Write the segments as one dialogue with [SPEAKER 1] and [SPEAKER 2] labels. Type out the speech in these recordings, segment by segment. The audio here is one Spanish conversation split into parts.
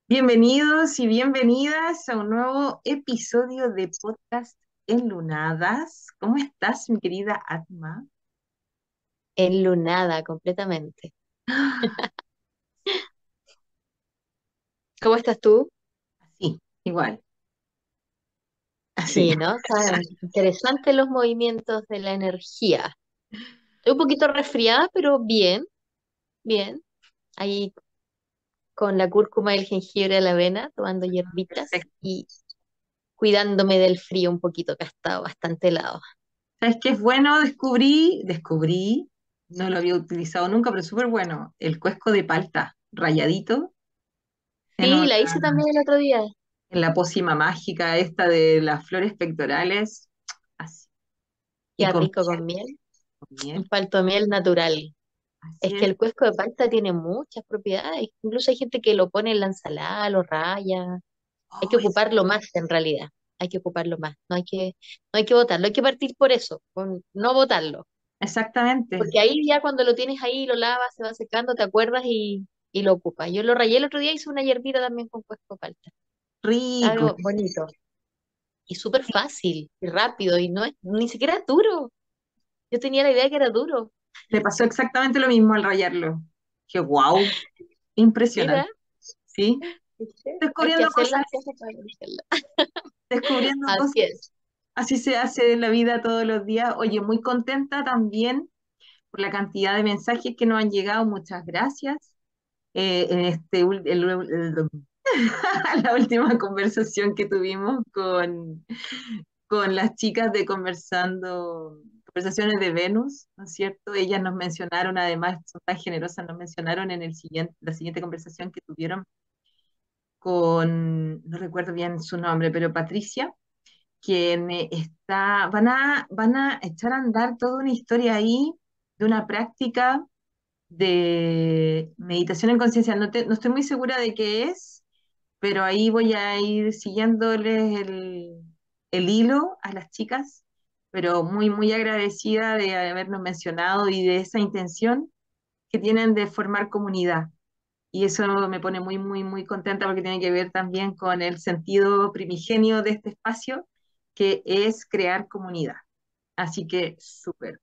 [SPEAKER 1] Bienvenidos y bienvenidas a un nuevo episodio de Podcast Enlunadas. ¿Cómo estás, mi querida Atma?
[SPEAKER 2] Enlunada completamente.
[SPEAKER 1] Ah,
[SPEAKER 2] ¿Cómo estás tú?
[SPEAKER 1] así, igual, así.
[SPEAKER 2] Sí, ¿no? Están interesantes los movimientos de la energía. Estoy un poquito resfriada, pero bien, bien. Ahí con la cúrcuma y el jengibre a la avena, tomando hierbitas
[SPEAKER 1] Perfecto.
[SPEAKER 2] y cuidándome del frío un poquito, que ha estado bastante helado.
[SPEAKER 1] ¿Sabes qué es bueno? Descubrí, no lo había utilizado nunca, pero súper bueno, el cuesco de palta, rayadito, en,
[SPEAKER 2] Sí,
[SPEAKER 1] una-
[SPEAKER 2] la hice también el otro día.
[SPEAKER 1] en la pócima mágica esta de las flores pectorales, así. Y
[SPEAKER 2] Qué rico con miel,
[SPEAKER 1] con
[SPEAKER 2] un
[SPEAKER 1] miel,
[SPEAKER 2] palto miel natural.
[SPEAKER 1] así
[SPEAKER 2] Es que
[SPEAKER 1] es.
[SPEAKER 2] el cuesco de palta tiene muchas propiedades. Incluso hay gente que lo pone en la ensalada, lo raya. Hay que
[SPEAKER 1] Oh,
[SPEAKER 2] ocuparlo más en realidad. Hay que ocuparlo más. No hay que botarlo. Hay que partir por eso, con no botarlo.
[SPEAKER 1] exactamente,
[SPEAKER 2] Porque ahí ya cuando lo tienes ahí, lo lavas, se va secando, te acuerdas y lo ocupas. Yo lo rayé el otro día, hice una hierbita también con cuesco palta.
[SPEAKER 1] rico.
[SPEAKER 2] Algo bonito. Y súper fácil y rápido. Y no es, ni siquiera es duro. Yo tenía la idea que era duro.
[SPEAKER 1] Me pasó exactamente lo mismo al rayarlo. Que wow,
[SPEAKER 2] Mira,
[SPEAKER 1] impresionante. ¿Sí?
[SPEAKER 2] ¿viste? Hay que
[SPEAKER 1] Descubriendo
[SPEAKER 2] hacer
[SPEAKER 1] cosas,
[SPEAKER 2] las cosas para conocerlas.
[SPEAKER 1] descubriendo
[SPEAKER 2] Así
[SPEAKER 1] cosas.
[SPEAKER 2] es.
[SPEAKER 1] Así se hace en la vida todos los días. Oye, muy contenta también por la cantidad de mensajes que nos han llegado. Muchas gracias. En la última conversación que tuvimos con las chicas de Conversaciones de Venus, ¿no es cierto? Ellas nos mencionaron, además, son tan generosas, nos mencionaron en la siguiente conversación que tuvieron con, no recuerdo bien su nombre, pero Patricia, quien van a echar a andar toda una historia ahí de una práctica de meditación en conciencia. No estoy muy segura de qué es, pero ahí voy a ir siguiéndoles el hilo a las chicas, pero muy, muy agradecida de habernos mencionado y de esa intención que tienen de formar comunidad. Y eso me pone muy, muy, muy contenta porque tiene que ver también con el sentido primigenio de este espacio, que es crear comunidad. Así que súper,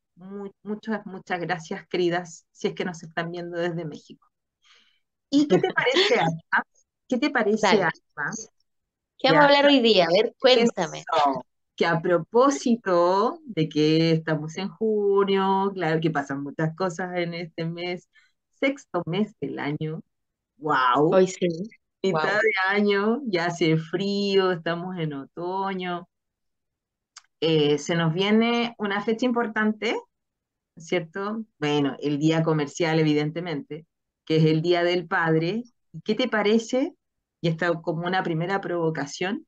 [SPEAKER 1] muchas, muchas gracias, queridas, si es que nos están viendo desde México. ¿Y qué te parece, Alma? ¿Qué te parece,
[SPEAKER 2] Dale.
[SPEAKER 1] Alma?
[SPEAKER 2] ¿Qué
[SPEAKER 1] Que
[SPEAKER 2] vamos a
[SPEAKER 1] a,
[SPEAKER 2] hablar hoy día? A ver, cuéntame.
[SPEAKER 1] eso, que a propósito de que estamos en junio, claro que pasan muchas cosas en este mes, sexto mes del año, wow,
[SPEAKER 2] Hoy sí.
[SPEAKER 1] mitad
[SPEAKER 2] Wow.
[SPEAKER 1] de año, ya hace frío, estamos en otoño, se nos viene una fecha importante, ¿cierto? Bueno, el día comercial, evidentemente, que es el Día del Padre. ¿Y qué te parece? Y esta como una primera provocación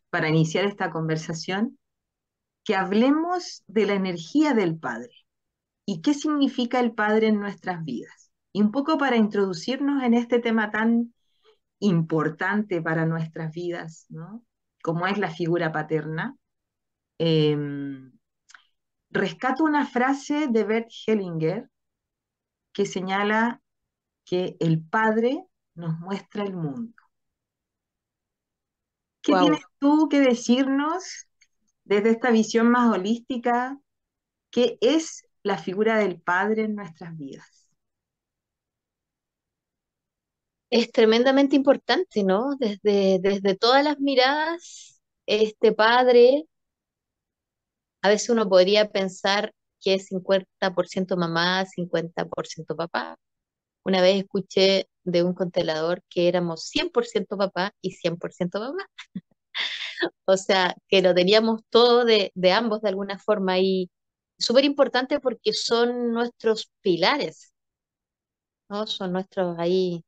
[SPEAKER 1] para iniciar esta conversación, que hablemos de la energía del Padre y qué significa el Padre en nuestras vidas. Y un poco para introducirnos en este tema tan importante para nuestras vidas, ¿no? Como es la figura paterna. Eh, Rescato una frase de Bert Hellinger que señala que el Padre nos muestra el mundo. ¿Qué tienes
[SPEAKER 2] Wow.
[SPEAKER 1] tú que decirnos desde esta visión más holística? ¿Qué es la figura del Padre en nuestras vidas?
[SPEAKER 2] Es tremendamente importante, ¿no? Desde todas las miradas, este padre, a veces uno podría pensar que es 50% mamá, 50% papá. Una vez escuché de un constelador que éramos 100% papá y 100% mamá. O sea, que lo teníamos todo de ambos de alguna forma y súper importante porque son nuestros pilares, ¿no? Son nuestros ahí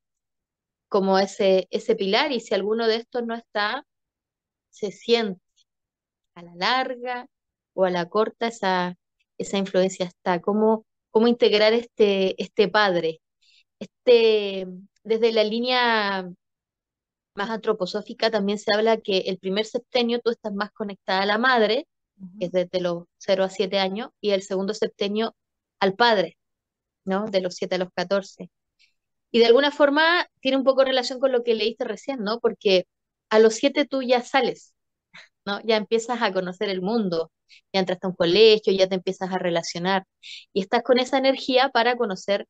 [SPEAKER 2] como ese pilar y si alguno de estos no está, se siente a la larga o a la corta esa influencia está. ¿Cómo integrar este padre? Este, desde la línea más antroposófica también se habla que el primer septenio tú estás más conectada a la madre, que es
[SPEAKER 1] Ujú.
[SPEAKER 2] desde los 0 a 7 años, y el segundo septenio al padre, ¿no? De los 7 a los 14. Y de alguna forma tiene un poco relación con lo que leíste recién, ¿no? Porque a los 7 tú ya sales, ¿no? Ya empiezas a conocer el mundo, ya entraste a un colegio, ya te empiezas a relacionar y estás con esa energía para conocer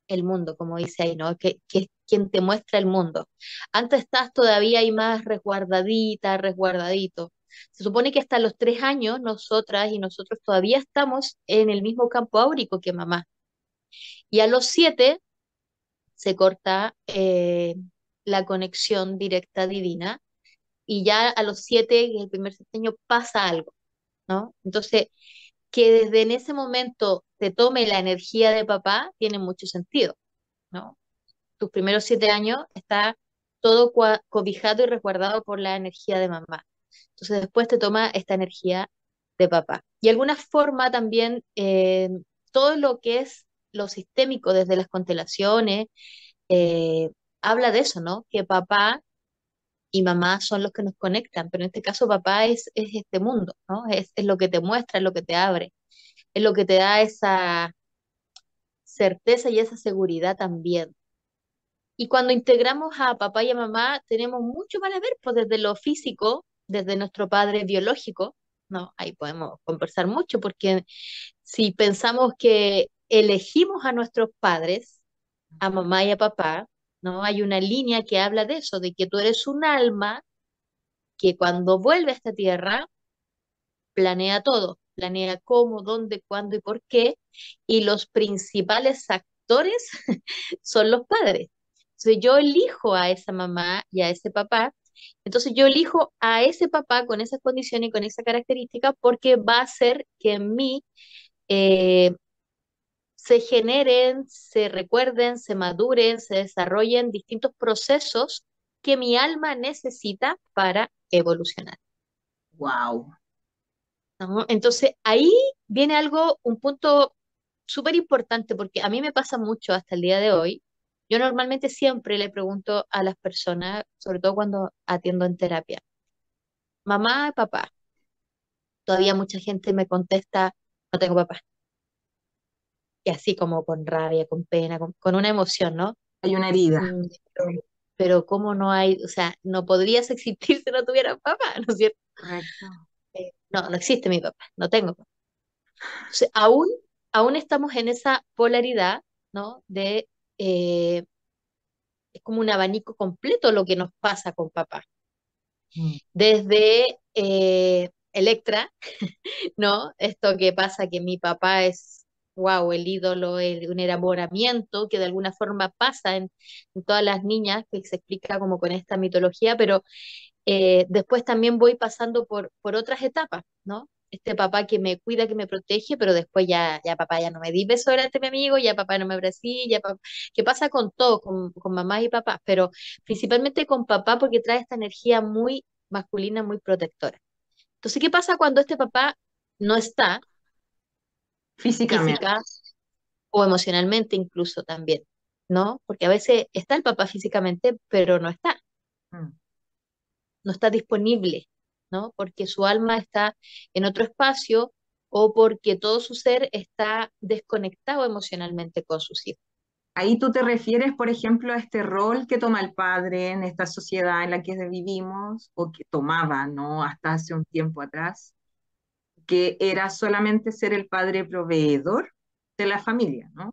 [SPEAKER 2] el mundo, como dice ahí, ¿no? Que es quien te muestra el mundo. Antes estás todavía ahí más resguardadita, resguardadito. Se supone que hasta los 3 años nosotras y nosotros todavía estamos en el mismo campo áurico que mamá. Y a los 7 se corta la conexión directa divina y ya a los 7, el primer 7 años, pasa algo, ¿no? Entonces, que desde en ese momento te tome la energía de papá tiene mucho sentido, ¿no? Tus primeros 7 años está todo cobijado y resguardado por la energía de mamá. Entonces después te toma esta energía de papá. Y de alguna forma también todo lo que es lo sistémico desde las constelaciones eh, habla de eso, ¿no? Que papá y mamá son los que nos conectan, pero en este caso papá es este mundo, ¿no? Es lo que te muestra, es lo que te abre, es lo que te da esa certeza y esa seguridad también. Y cuando integramos a papá y a mamá, tenemos mucho para ver, pues desde lo físico, desde nuestro padre biológico, ¿no? Ahí podemos conversar mucho, porque si pensamos que elegimos a nuestros padres, a mamá y a papá, ¿no? Hay una línea que habla de eso, de que tú eres un alma que cuando vuelve a esta tierra, planea todo, planea cómo, dónde, cuándo y por qué, y los principales actores son los padres. Entonces yo elijo a esa mamá y a ese papá, entonces yo elijo a ese papá con esas condiciones y con esa característica porque va a hacer que en mí eh, se generen, se recuerden, se maduren, se desarrollen distintos procesos que mi alma necesita para evolucionar.
[SPEAKER 1] Wow.
[SPEAKER 2] ¿No? Entonces ahí viene algo, un punto súper importante, porque a mí me pasa mucho hasta el día de hoy. Yo normalmente siempre le pregunto a las personas, sobre todo cuando atiendo en terapia, mamá, papá. Todavía mucha gente me contesta, no tengo papá. Y así como con rabia, con pena, con una emoción, ¿no?
[SPEAKER 1] Hay una herida.
[SPEAKER 2] Mm, pero ¿cómo no hay? O sea, no podrías existir si no tuvieras papá, ¿no es cierto?
[SPEAKER 1] Correcto.
[SPEAKER 2] No, no existe mi papá, no tengo papá. Entonces, aún estamos en esa polaridad, ¿no? Eh, es como un abanico completo lo que nos pasa con papá.
[SPEAKER 1] Mm.
[SPEAKER 2] Desde Electra, ¿no? Esto que pasa que mi papá es, wow, el ídolo, un enamoramiento que de alguna forma pasa en todas las niñas, que se explica como con esta mitología, pero después también voy pasando por otras etapas, ¿no? Este papá que me cuida, que me protege, pero después ya papá ya no me di beso delante de mi amigo, ya papá no me abracé, ¿qué pasa con todo, con mamá y papá? Pero principalmente con papá porque trae esta energía muy masculina, muy protectora. Entonces, ¿qué pasa cuando este papá no está
[SPEAKER 1] Físicamente.
[SPEAKER 2] física o emocionalmente incluso también, ¿no? Porque a veces está el papá físicamente, pero
[SPEAKER 1] Mm.
[SPEAKER 2] no está disponible, ¿no? Porque su alma está en otro espacio o porque todo su ser está desconectado emocionalmente con sus hijos.
[SPEAKER 1] Ahí tú te refieres, por ejemplo, a este rol que toma el padre en esta sociedad en la que vivimos, o que tomaba, ¿no? Hasta hace un tiempo atrás, que era solamente ser el padre proveedor de la familia, ¿no?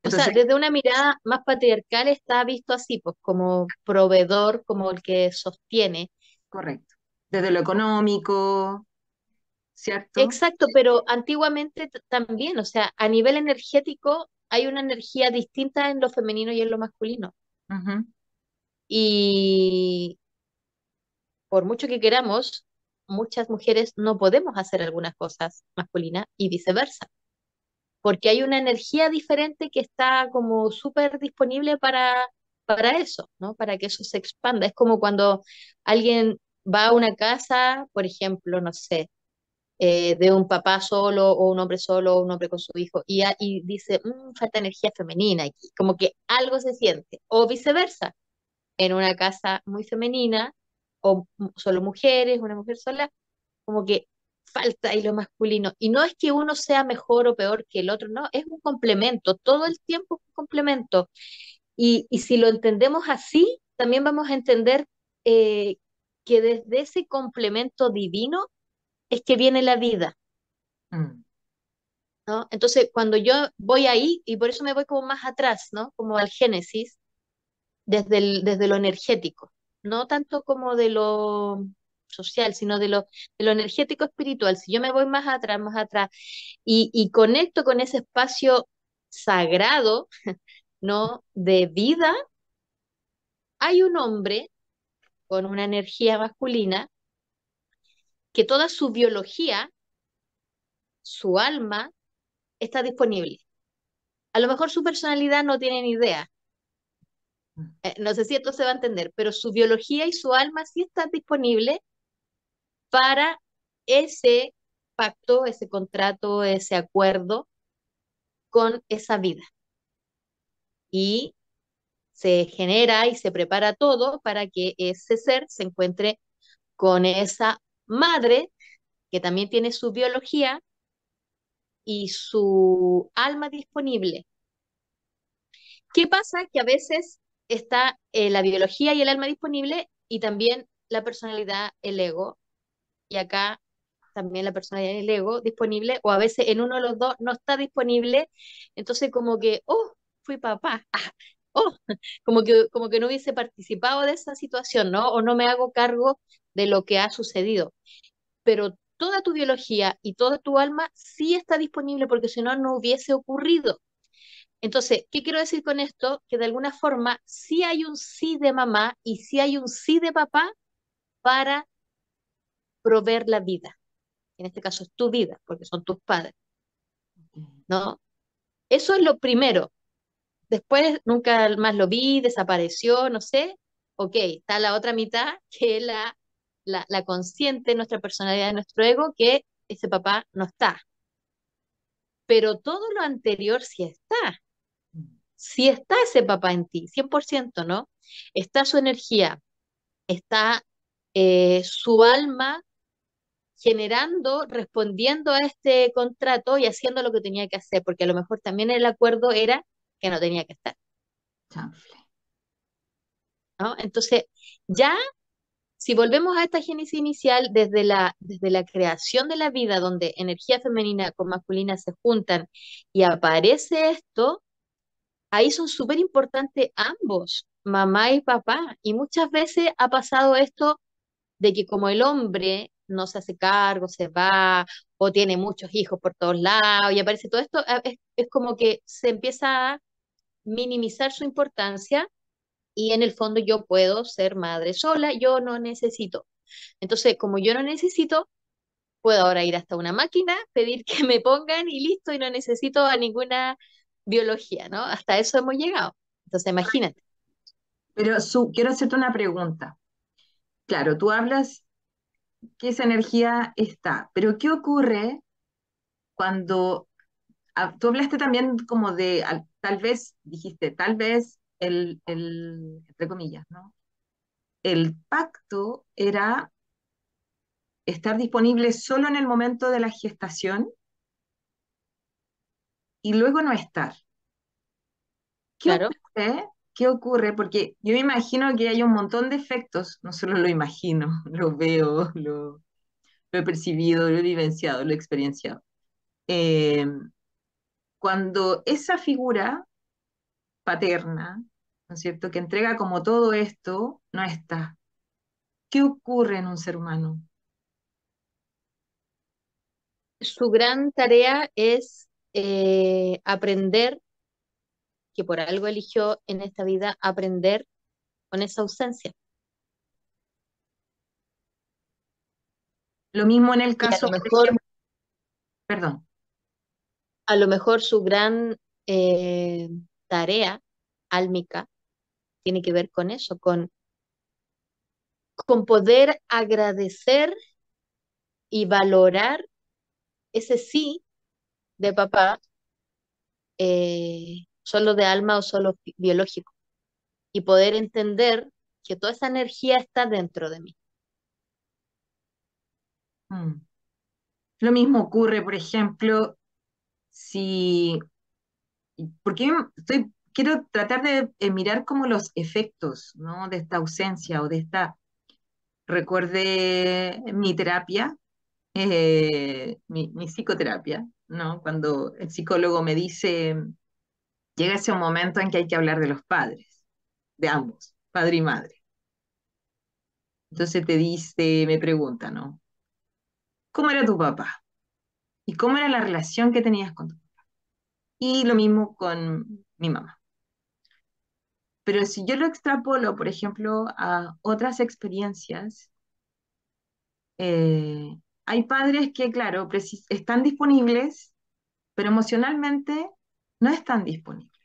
[SPEAKER 2] O sea,
[SPEAKER 1] Entonces,
[SPEAKER 2] desde una mirada más patriarcal está visto así, pues como proveedor, como el que sostiene.
[SPEAKER 1] correcto. Desde lo económico, ¿cierto?
[SPEAKER 2] Exacto, pero antiguamente también, o sea, a nivel energético hay una energía distinta en lo femenino y en lo masculino.
[SPEAKER 1] Ujú.
[SPEAKER 2] Y por mucho que queramos, muchas mujeres no podemos hacer algunas cosas masculinas y viceversa, porque hay una energía diferente que está como súper disponible para eso, ¿no? Para que eso se expanda. Es como cuando alguien va a una casa, por ejemplo, no sé, de un papá solo o un hombre solo o un hombre con su hijo y dice, falta energía femenina aquí, como que algo se siente, o viceversa, en una casa muy femenina o solo mujeres, una mujer sola, como que falta ahí lo masculino. Y no es que uno sea mejor o peor que el otro, no, es un complemento, todo el tiempo es un complemento. Y si lo entendemos así, también vamos a entender eh, que desde ese complemento divino es que viene la vida,
[SPEAKER 1] Mm,
[SPEAKER 2] ¿no? Entonces, cuando yo voy ahí, y por eso me voy como más atrás, ¿no? Como al Génesis, desde lo energético, no tanto como de lo social, sino de lo energético espiritual. Si yo me voy más atrás, y conecto con ese espacio sagrado, ¿no? De vida, hay un hombre con una energía masculina que toda su biología, su alma, está disponible. A lo mejor su personalidad no tiene ni idea.
[SPEAKER 1] mm,
[SPEAKER 2] No sé si esto se va a entender, pero su biología y su alma sí están disponibles para ese pacto, ese contrato, ese acuerdo con esa vida. Y se genera y se prepara todo para que ese ser se encuentre con esa madre que también tiene su biología y su alma disponible. ¿Qué pasa? Que a veces está la biología y el alma disponible y también la personalidad, el ego, y acá también la personalidad y el ego disponible, o a veces en uno de los dos no está disponible, entonces como que, oh, fui papá, oh, como que no hubiese participado de esa situación, ¿no? O no me hago cargo de lo que ha sucedido. Pero toda tu biología y toda tu alma sí está disponible porque si no, no hubiese ocurrido. Entonces, ¿qué quiero decir con esto? Que de alguna forma sí hay un sí de mamá y sí hay un sí de papá para proveer la vida. En este caso es tu vida, porque son tus padres,
[SPEAKER 1] ok.
[SPEAKER 2] ¿no? Eso es lo primero. Después nunca más lo vi, desapareció, no sé. Ok, está la otra mitad, que es la consciente, nuestra personalidad, nuestro ego, que ese papá no está. Pero todo lo anterior sí está.
[SPEAKER 1] Mm,
[SPEAKER 2] Sí está ese papá en ti, 100%, ¿no? Está su energía, está su alma generando, respondiendo a este contrato y haciendo lo que tenía que hacer, porque a lo mejor también el acuerdo era que no tenía que estar,
[SPEAKER 1] chanfle.
[SPEAKER 2] ¿no? Entonces, ya si volvemos a esta génesis inicial, desde la creación de la vida, donde energía femenina con masculina se juntan y aparece esto, ahí son súper importantes ambos, mamá y papá, y muchas veces ha pasado esto de que como el hombre no se hace cargo, se va, o tiene muchos hijos por todos lados, y aparece todo esto, es como que se empieza a minimizar su importancia y en el fondo yo puedo ser madre sola, yo no necesito. Entonces, como yo no necesito, puedo ahora ir hasta una máquina, pedir que me pongan y listo, y no necesito a ninguna biología, ¿no? Hasta eso hemos llegado. Entonces, imagínate.
[SPEAKER 1] Pero quiero hacerte una pregunta. Claro, tú hablas que esa energía está, pero ¿qué ocurre cuando tú hablaste también como de, tal vez, dijiste, tal vez entre comillas, ¿no? El pacto era estar disponible solo en el momento de la gestación y luego no estar. ¿Qué
[SPEAKER 2] Claro,
[SPEAKER 1] ocurre? ¿Qué ocurre? Porque yo me imagino que hay un montón de efectos, no solo lo imagino, lo veo, lo he percibido, lo he vivenciado, lo he experienciado. Eh, Cuando esa figura paterna, ¿no es cierto?, que entrega como todo esto, no está. ¿Qué ocurre en un ser humano?
[SPEAKER 2] su gran tarea es aprender, que por algo eligió en esta vida aprender con esa ausencia.
[SPEAKER 1] Lo mismo en el
[SPEAKER 2] Y
[SPEAKER 1] caso, por ejemplo, perdón,
[SPEAKER 2] a lo mejor su gran eh, tarea álmica tiene que ver con eso, con poder agradecer y valorar ese sí de papá, solo de alma o solo biológico, y poder entender que toda esa energía está dentro de mí.
[SPEAKER 1] mm, Lo mismo ocurre, por ejemplo, si, porque quiero tratar de mirar como los efectos, ¿no? De esta ausencia o de esta, recordé mi terapia, mi psicoterapia, ¿no? Cuando el psicólogo me dice, llega ese momento en que hay que hablar de los padres, de ambos, padre y madre. Entonces te dice, me pregunta, ¿no? ¿Cómo era tu papá? ¿Y cómo era la relación que tenías con tu papá? Y lo mismo con mi mamá. Pero si yo lo extrapolo, por ejemplo, a otras experiencias, hay padres que, claro, están disponibles, pero emocionalmente no están disponibles.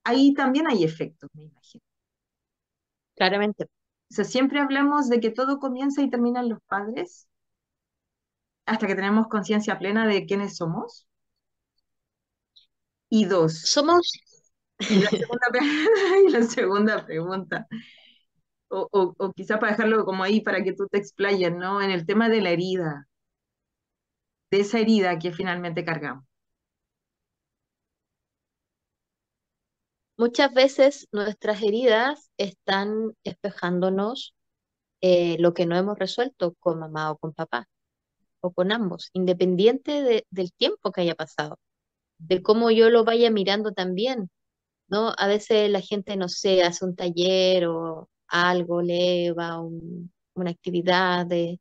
[SPEAKER 1] Ahí también hay efectos, me imagino.
[SPEAKER 2] Claramente.
[SPEAKER 1] O sea, siempre hablamos de que todo comienza y termina en los padres, hasta que tenemos conciencia plena de quiénes somos. Y dos,
[SPEAKER 2] Somos,
[SPEAKER 1] y la segunda, y la segunda pregunta, o quizá para dejarlo como ahí para que tú te explayes, ¿no? En el tema de la herida, de esa herida que finalmente cargamos.
[SPEAKER 2] muchas veces nuestras heridas están espejándonos lo que no hemos resuelto con mamá o con papá, o con ambos, independiente del tiempo que haya pasado, de cómo yo lo vaya mirando también, ¿no? A veces la gente, no sé, hace un taller o algo, le va a una actividad de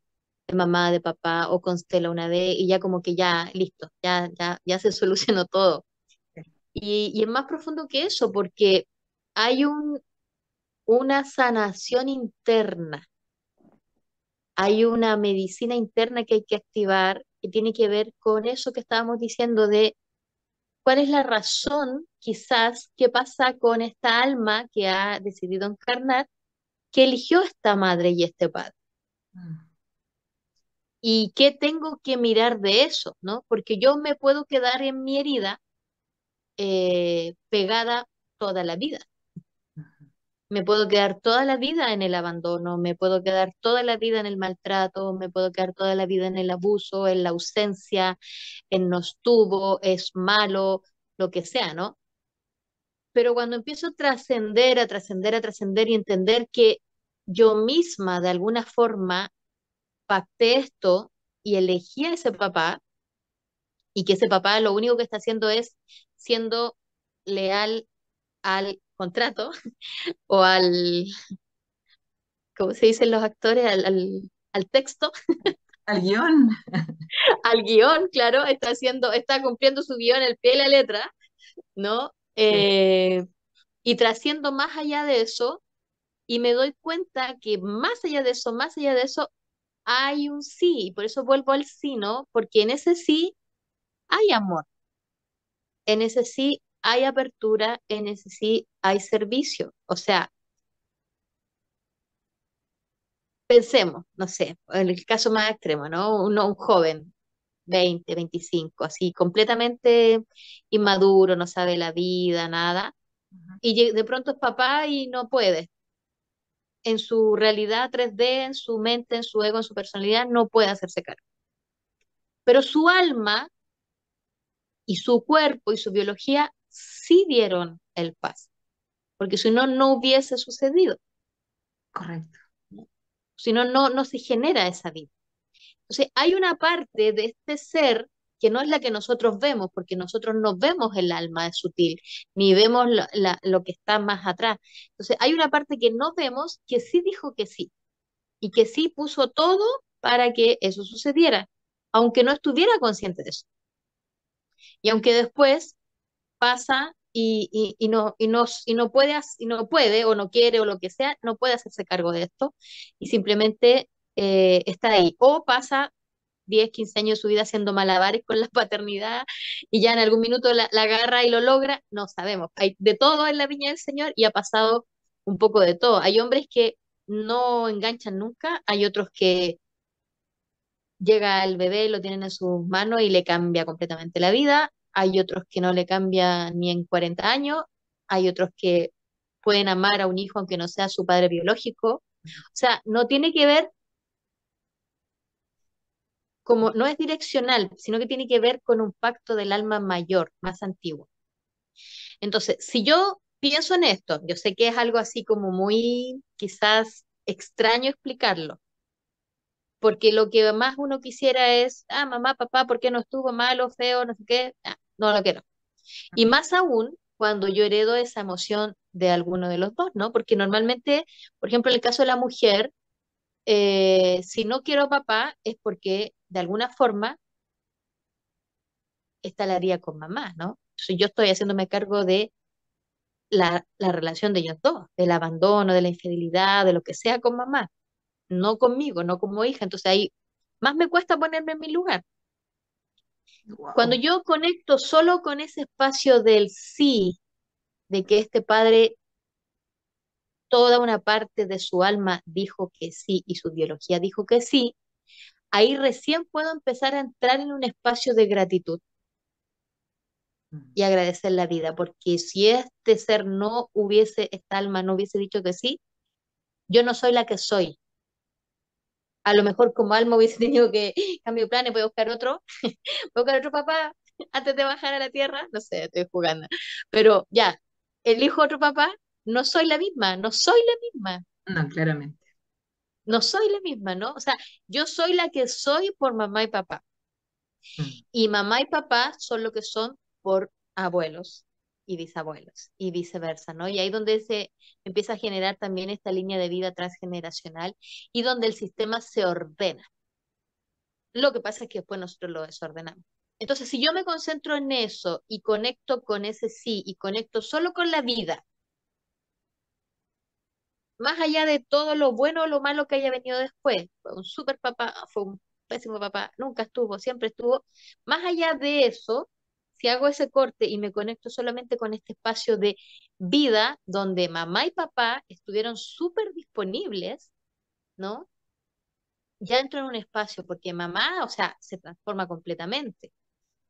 [SPEAKER 2] mamá, de papá, o constela una vez y ya como que ya, listo, ya se solucionó todo. Y es más profundo que eso, porque hay una sanación interna, hay una medicina interna que hay que activar, que tiene que ver con eso que estábamos diciendo de cuál es la razón, quizás, qué pasa con esta alma que ha decidido encarnar, que eligió esta madre y este padre.
[SPEAKER 1] Mm,
[SPEAKER 2] ¿Y qué tengo que mirar de eso, ¿no? Porque yo me puedo quedar en mi herida pegada toda la vida. Me puedo quedar toda la vida en el abandono, me puedo quedar toda la vida en el maltrato, me puedo quedar toda la vida en el abuso, en la ausencia, en no estuvo, es malo, lo que sea, ¿no? Pero cuando empiezo a trascender, a trascender, a trascender y entender que yo misma de alguna forma pacté esto y elegí a ese papá y que ese papá lo único que está haciendo es siendo leal al contrato o al, ¿cómo se dicen los actores? Al texto,
[SPEAKER 1] al guión.
[SPEAKER 2] al guión, claro, está haciendo, está cumpliendo su guión al pie de la letra, ¿no?
[SPEAKER 1] Sí.
[SPEAKER 2] Y trasciendo más allá de eso, y me doy cuenta que más allá de eso, hay un sí, y por eso vuelvo al sí, ¿no? Porque en ese sí hay amor, en ese sí hay apertura, en ese sí hay servicio. O sea, pensemos, no sé, en el caso más extremo, ¿no? Un joven, 20, 25, así, completamente inmaduro, no sabe la vida, nada,
[SPEAKER 1] Ujú.
[SPEAKER 2] y de pronto es papá y no puede. En su realidad 3D, en su mente, en su ego, en su personalidad, no puede hacerse cargo. Pero su alma y su cuerpo y su biología sí dieron el paso, porque si no, no hubiese sucedido,
[SPEAKER 1] Correcto.
[SPEAKER 2] ¿no? Si no, no se genera esa vida. Entonces, hay una parte de este ser que no es la que nosotros vemos, porque nosotros no vemos el alma es sutil, ni vemos lo que está más atrás. Entonces, hay una parte que no vemos que sí dijo que sí, y que sí puso todo para que eso sucediera, aunque no estuviera consciente de eso. Y aunque después pasa y no puede o no quiere o lo que sea, no puede hacerse cargo de esto y simplemente está ahí. O pasa 10 15 años de su vida haciendo malabares con la paternidad y ya en algún minuto la agarra y lo logra, no sabemos. Hay de todo en la viña del Señor y ha pasado un poco de todo. Hay hombres que no enganchan nunca, hay otros que llega el bebé, lo tienen en sus manos y le cambia completamente la vida. Hay otros que no le cambia ni en 40 años. Hay otros que pueden amar a un hijo aunque no sea su padre biológico. O sea, no tiene que ver como no es direccional, sino que tiene que ver con un pacto del alma mayor, más antiguo. Entonces, si yo pienso en esto, yo sé que es algo así como muy quizás extraño explicarlo, porque lo que más uno quisiera es, ah, mamá, papá, ¿por qué no estuvo malo, feo, no sé qué? Ah, no lo quiero. Y más aún cuando yo heredo esa emoción de alguno de los dos, ¿no? Porque normalmente, por ejemplo, en el caso de la mujer, si no quiero papá es porque de alguna forma esta la haría con mamá, ¿no? Entonces yo estoy haciéndome cargo de la relación de ellos dos, del abandono, de la infidelidad, de lo que sea con mamá, no conmigo, no como hija. Entonces ahí más me cuesta ponerme en mi lugar. Cuando
[SPEAKER 1] Wow.
[SPEAKER 2] yo conecto solo con ese espacio del sí, de que este padre, toda una parte de su alma dijo que sí y su biología dijo que sí, ahí recién puedo empezar a entrar en un espacio de gratitud y agradecer la vida, porque si este ser no hubiese, esta alma no hubiese dicho que sí, yo no soy la que soy. A lo mejor como alma hubiese tenido que cambio de planes, voy a buscar otro, voy a buscar otro papá antes de bajar a la tierra, no sé, estoy jugando. Pero ya, elijo otro papá, no soy la misma, no soy la misma,
[SPEAKER 1] No, claramente.
[SPEAKER 2] no soy la misma, ¿no? O sea, yo soy la que soy por mamá y papá.
[SPEAKER 1] Mm.
[SPEAKER 2] Y mamá y papá son lo que son por abuelos y bisabuelos y viceversa, ¿no? Y ahí donde se empieza a generar también esta línea de vida transgeneracional y donde el sistema se ordena. Lo que pasa es que después nosotros lo desordenamos. Entonces, si yo me concentro en eso y conecto con ese sí y conecto solo con la vida, más allá de todo lo bueno o lo malo que haya venido después, fue un super papá, fue un pésimo papá, nunca estuvo, siempre estuvo, más allá de eso, si hago ese corte y me conecto solamente con este espacio de vida donde mamá y papá estuvieron súper disponibles, ¿no? Ya entro en un espacio porque mamá, o sea, se transforma completamente.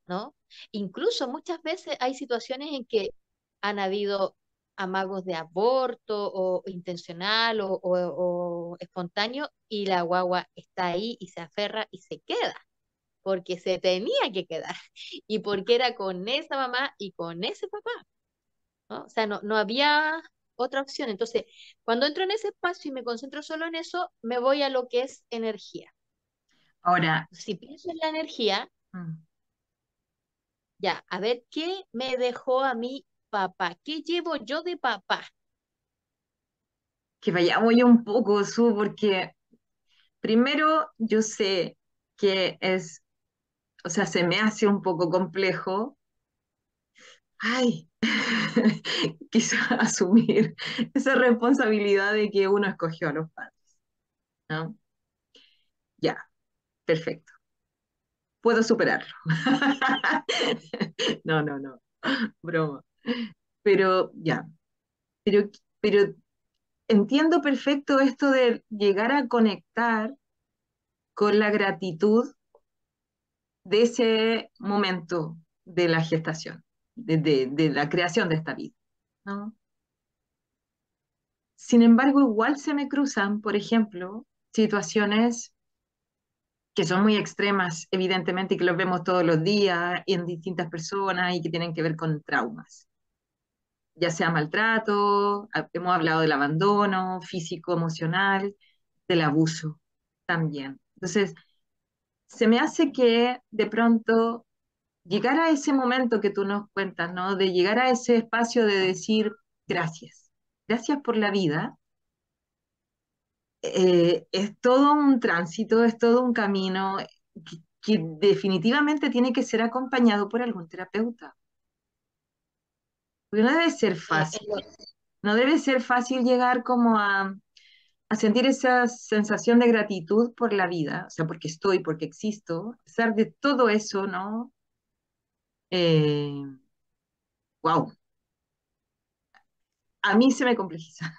[SPEAKER 2] ¿No? Incluso muchas veces hay situaciones en que han habido amagos de aborto o intencional o espontáneo y la guagua está ahí y se aferra y se queda, porque se tenía que quedar y porque era con esa mamá y con ese papá, ¿no? O sea, no había otra opción. Entonces, cuando entro en ese espacio y me concentro solo en eso, me voy a lo que es energía.
[SPEAKER 1] Ahora,
[SPEAKER 2] Si pienso en la energía,
[SPEAKER 1] mm,
[SPEAKER 2] ya, a ver, ¿qué me dejó a mí papá? ¿Qué llevo yo de papá?
[SPEAKER 1] que vayamos ya un poco, Su, porque primero yo sé que es, o sea, se me hace un poco complejo. Ay, quizá asumir esa responsabilidad de que uno escogió a los padres, ¿no? Ya, perfecto. Puedo superarlo. No, no, no, broma. Pero ya, pero entiendo perfecto esto de llegar a conectar con la gratitud de ese momento de la gestación, de la creación de esta vida, ¿no? Sin embargo, igual se me cruzan, por ejemplo, situaciones que son muy extremas, evidentemente, y que los vemos todos los días en distintas personas y que tienen que ver con traumas, ya sea maltrato, hemos hablado del abandono físico, emocional, del abuso también. Entonces, se me hace que de pronto llegar a ese momento que tú nos cuentas, ¿no? De llegar a ese espacio de decir gracias, gracias por la vida, es todo un tránsito, es todo un camino que definitivamente tiene que ser acompañado por algún terapeuta. Porque no debe ser
[SPEAKER 2] Es
[SPEAKER 1] fácil,
[SPEAKER 2] lo-
[SPEAKER 1] no debe ser fácil llegar como a sentir esa sensación de gratitud por la vida, o sea, porque estoy, porque existo, a pesar de todo eso, ¿no? Wow, a mí se me complejiza.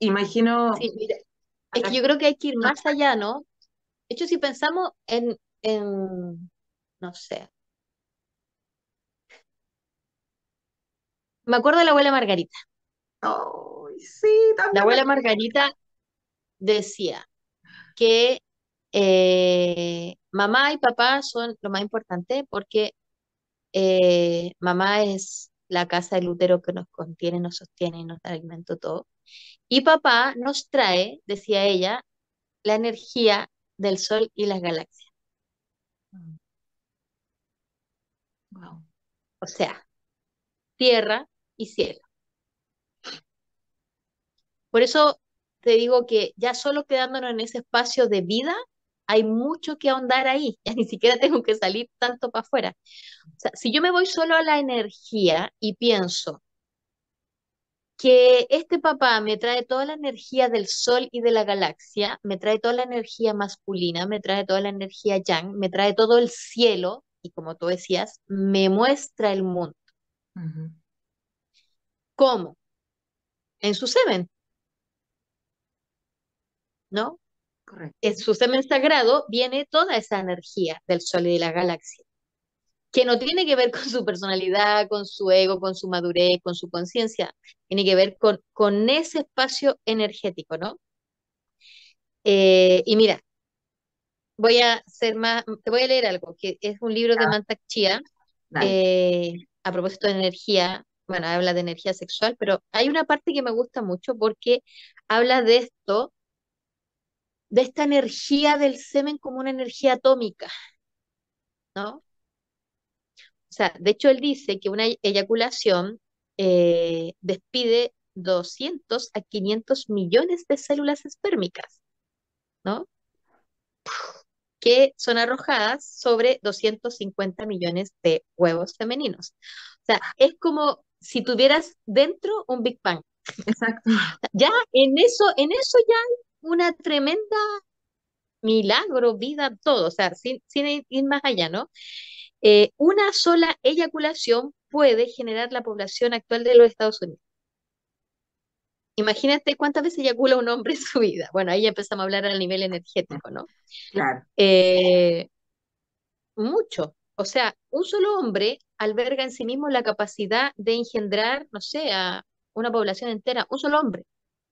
[SPEAKER 1] Imagino
[SPEAKER 2] sí, mira,
[SPEAKER 1] a
[SPEAKER 2] es que
[SPEAKER 1] la
[SPEAKER 2] yo creo que hay que ir
[SPEAKER 1] no,
[SPEAKER 2] más allá, ¿no? De hecho, si pensamos no sé, me acuerdo de la abuela Margarita.
[SPEAKER 1] ay, sí,
[SPEAKER 2] La
[SPEAKER 1] también me...
[SPEAKER 2] abuela Margarita decía que, Mamá y papá son lo más importante porque mamá es la casa del útero que nos contiene, nos sostiene y nos da alimento todo. Y papá nos trae, decía ella, la energía del sol y las galaxias.
[SPEAKER 1] Wow.
[SPEAKER 2] O sea, tierra y cielo. Por eso te digo que ya solo quedándonos en ese espacio de vida, hay mucho que ahondar ahí. Ya ni siquiera tengo que salir tanto para afuera. O sea, si yo me voy solo a la energía y pienso que este papá me trae toda la energía del sol y de la galaxia, me trae toda la energía masculina, me trae toda la energía yang, me trae todo el cielo y como tú decías, me muestra el mundo.
[SPEAKER 1] Ujú.
[SPEAKER 2] ¿Cómo? En su semen, ¿no?
[SPEAKER 1] Correcto.
[SPEAKER 2] En su semen sagrado viene toda esa energía del sol y de la galaxia, que no tiene que ver con su personalidad, con su ego, con su madurez, con su conciencia, tiene que ver con ese espacio energético, ¿no? Y mira, voy a ser más, te voy a leer algo, que es un libro de
[SPEAKER 1] Ya,
[SPEAKER 2] Mantak Chia,
[SPEAKER 1] dale.
[SPEAKER 2] a propósito de energía, bueno, habla de energía sexual, pero hay una parte que me gusta mucho porque habla de esto, de esta energía del semen como una energía atómica, ¿no? O sea, de hecho él dice que una eyaculación despide 200 a 500 millones de células espérmicas, ¿no? Que son arrojadas sobre 250 millones de huevos femeninos. O sea, es como si tuvieras dentro un Big Bang.
[SPEAKER 1] Exacto.
[SPEAKER 2] Ya en eso ya hay una tremenda milagro, vida, todo, o sea, sin ir más allá, ¿no? Una sola eyaculación puede generar la población actual de los Estados Unidos. Imagínate cuántas veces eyacula un hombre en su vida. Bueno, ahí ya empezamos a hablar a nivel energético, ¿no?
[SPEAKER 1] Claro,
[SPEAKER 2] Eh, mucho. O sea, un solo hombre alberga en sí mismo la capacidad de engendrar, no sé, a una población entera, un solo hombre,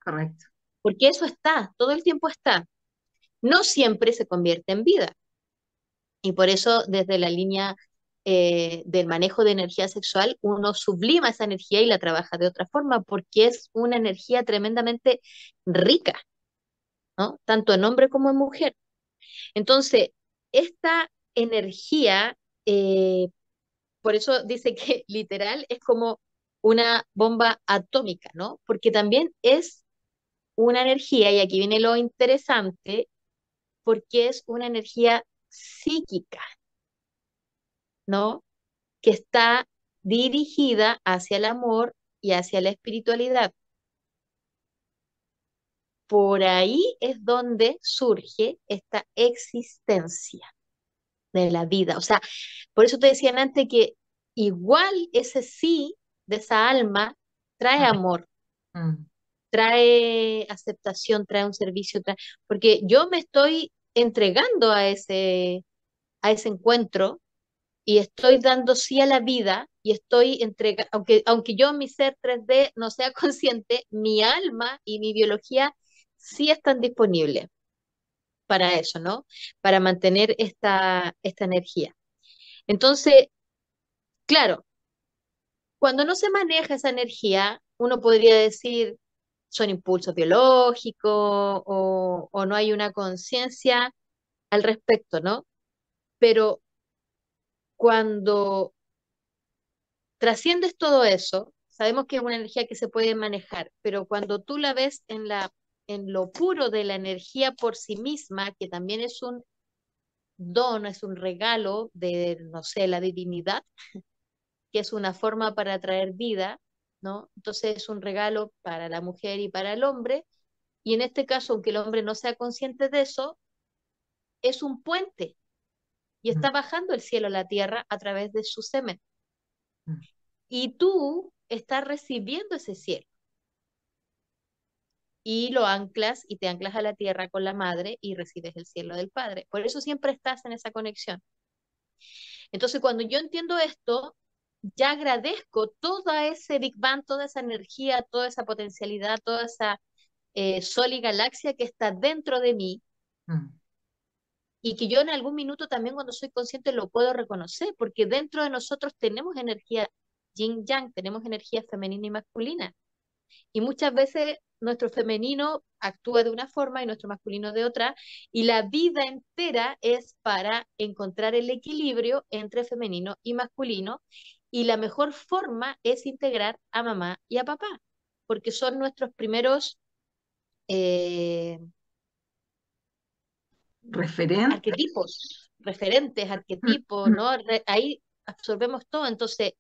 [SPEAKER 1] correcto.
[SPEAKER 2] porque eso está, todo el tiempo está. No siempre se convierte en vida. Y por eso, desde la línea del manejo de energía sexual, uno sublima esa energía y la trabaja de otra forma, porque es una energía tremendamente rica, ¿no? Tanto en hombre como en mujer. Entonces, esta energía, por eso dice que literal es como una bomba atómica, ¿no? Porque también es una energía, y aquí viene lo interesante, porque es una energía psíquica, ¿no? Que está dirigida hacia el amor y hacia la espiritualidad. Por ahí es donde surge esta existencia de la vida. O sea, por eso te decían antes que igual ese sí de esa alma trae amor,
[SPEAKER 1] Mm,
[SPEAKER 2] trae aceptación, trae un servicio, porque yo me estoy entregando a ese encuentro y estoy dando sí a la vida y estoy entregando, aunque yo mi ser 3D no sea consciente, mi alma y mi biología sí están disponibles para eso, ¿no? Para mantener esta energía. Entonces, claro, cuando no se maneja esa energía, uno podría decir son impulsos biológicos o no hay una conciencia al respecto, ¿no? Pero cuando trasciendes todo eso, sabemos que es una energía que se puede manejar, pero cuando tú la ves en lo puro de la energía por sí misma, que también es un don, es un regalo de, no sé, la divinidad, que es una forma para traer vida, ¿no? Entonces es un regalo para la mujer y para el hombre, y en este caso, aunque el hombre no sea consciente de eso, es un puente y
[SPEAKER 1] mm,
[SPEAKER 2] está bajando el cielo a la tierra a través de su semen.
[SPEAKER 1] mm,
[SPEAKER 2] Y tú estás recibiendo ese cielo y lo anclas y te anclas a la tierra con la madre y recibes el cielo del padre. Por eso siempre estás en esa conexión. Entonces, cuando yo entiendo esto, ya agradezco todo ese Big Bang, toda esa energía, toda esa potencialidad, toda esa sol y galaxia que está dentro de mí,
[SPEAKER 1] mm.
[SPEAKER 2] y que yo en algún minuto también cuando soy consciente lo puedo reconocer, porque dentro de nosotros tenemos energía yin yang, tenemos energía femenina y masculina. Y muchas veces nuestro femenino actúa de una forma y nuestro masculino de otra, y la vida entera es para encontrar el equilibrio entre femenino y masculino, y la mejor forma es integrar a mamá y a papá, porque son nuestros primeros eh,
[SPEAKER 1] Referente.
[SPEAKER 2] arquetipos, referentes, arquetipos, ¿no? Ahí absorbemos todo. Entonces,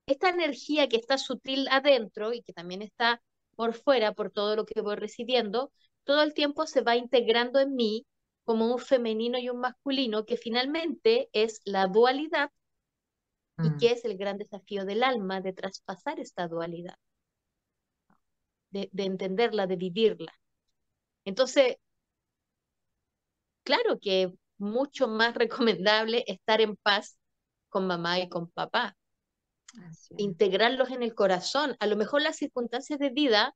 [SPEAKER 2] esta energía que está sutil adentro y que también está por fuera, por todo lo que voy recibiendo, todo el tiempo se va integrando en mí como un femenino y un masculino, que finalmente es la dualidad y
[SPEAKER 1] Mm,
[SPEAKER 2] que es el gran desafío del alma de traspasar esta dualidad, de entenderla, de vivirla. Entonces, claro que es mucho más recomendable estar en paz con mamá y con papá,
[SPEAKER 1] así es.
[SPEAKER 2] integrarlos en el corazón. A lo mejor las circunstancias de vida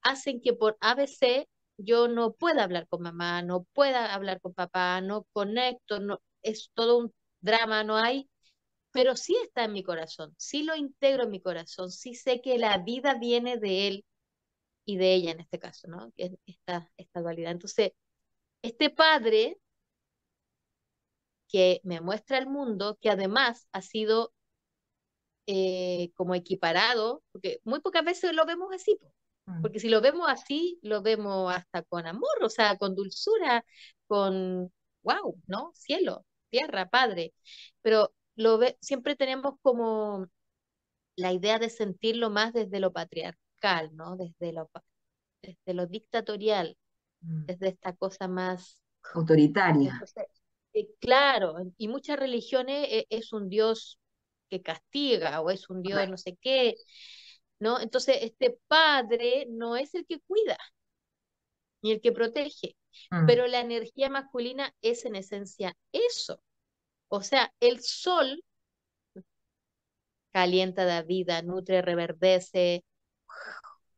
[SPEAKER 2] hacen que por ABC yo no pueda hablar con mamá, no pueda hablar con papá, no conecto, no, es todo un drama, no hay, pero sí está en mi corazón, sí lo integro en mi corazón, sí sé que la vida viene de él y de ella en este caso, ¿no? Que es esta dualidad. Entonces, este padre que me muestra el mundo, que además ha sido como equiparado, porque muy pocas veces lo vemos así, po.
[SPEAKER 1] Mm,
[SPEAKER 2] Porque si lo vemos así, lo vemos hasta con amor, o sea, con dulzura, con, wow, ¿no? Cielo, tierra, padre. Pero siempre tenemos como la idea de sentirlo más desde lo patriarcal, ¿no? Desde lo dictatorial,
[SPEAKER 1] mm.
[SPEAKER 2] desde esta cosa más.
[SPEAKER 1] Autoritaria.
[SPEAKER 2] Entonces, claro, y muchas religiones es un Dios que castiga o es un Dios no
[SPEAKER 1] Correcto.
[SPEAKER 2] sé qué, ¿no? Entonces, este padre no es el que cuida ni el que protege,
[SPEAKER 1] Mm,
[SPEAKER 2] pero la energía masculina es en esencia eso. O sea, el sol calienta la vida, nutre, reverdece.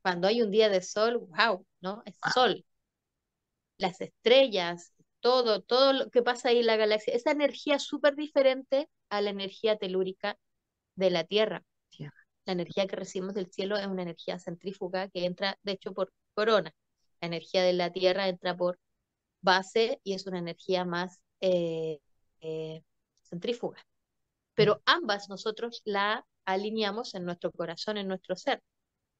[SPEAKER 2] Cuando hay un día de sol, wow, ¿no? Es
[SPEAKER 1] wow,
[SPEAKER 2] sol. Las estrellas, todo lo que pasa ahí en la galaxia, esa energía es súper diferente a la energía telúrica de la Tierra.
[SPEAKER 1] tierra.
[SPEAKER 2] La energía que recibimos del cielo es una energía centrífuga que entra, de hecho, por corona. La energía de la Tierra entra por base y es una energía más centrífuga.
[SPEAKER 1] Mm,
[SPEAKER 2] Pero ambas nosotros la alineamos en nuestro corazón, en nuestro ser.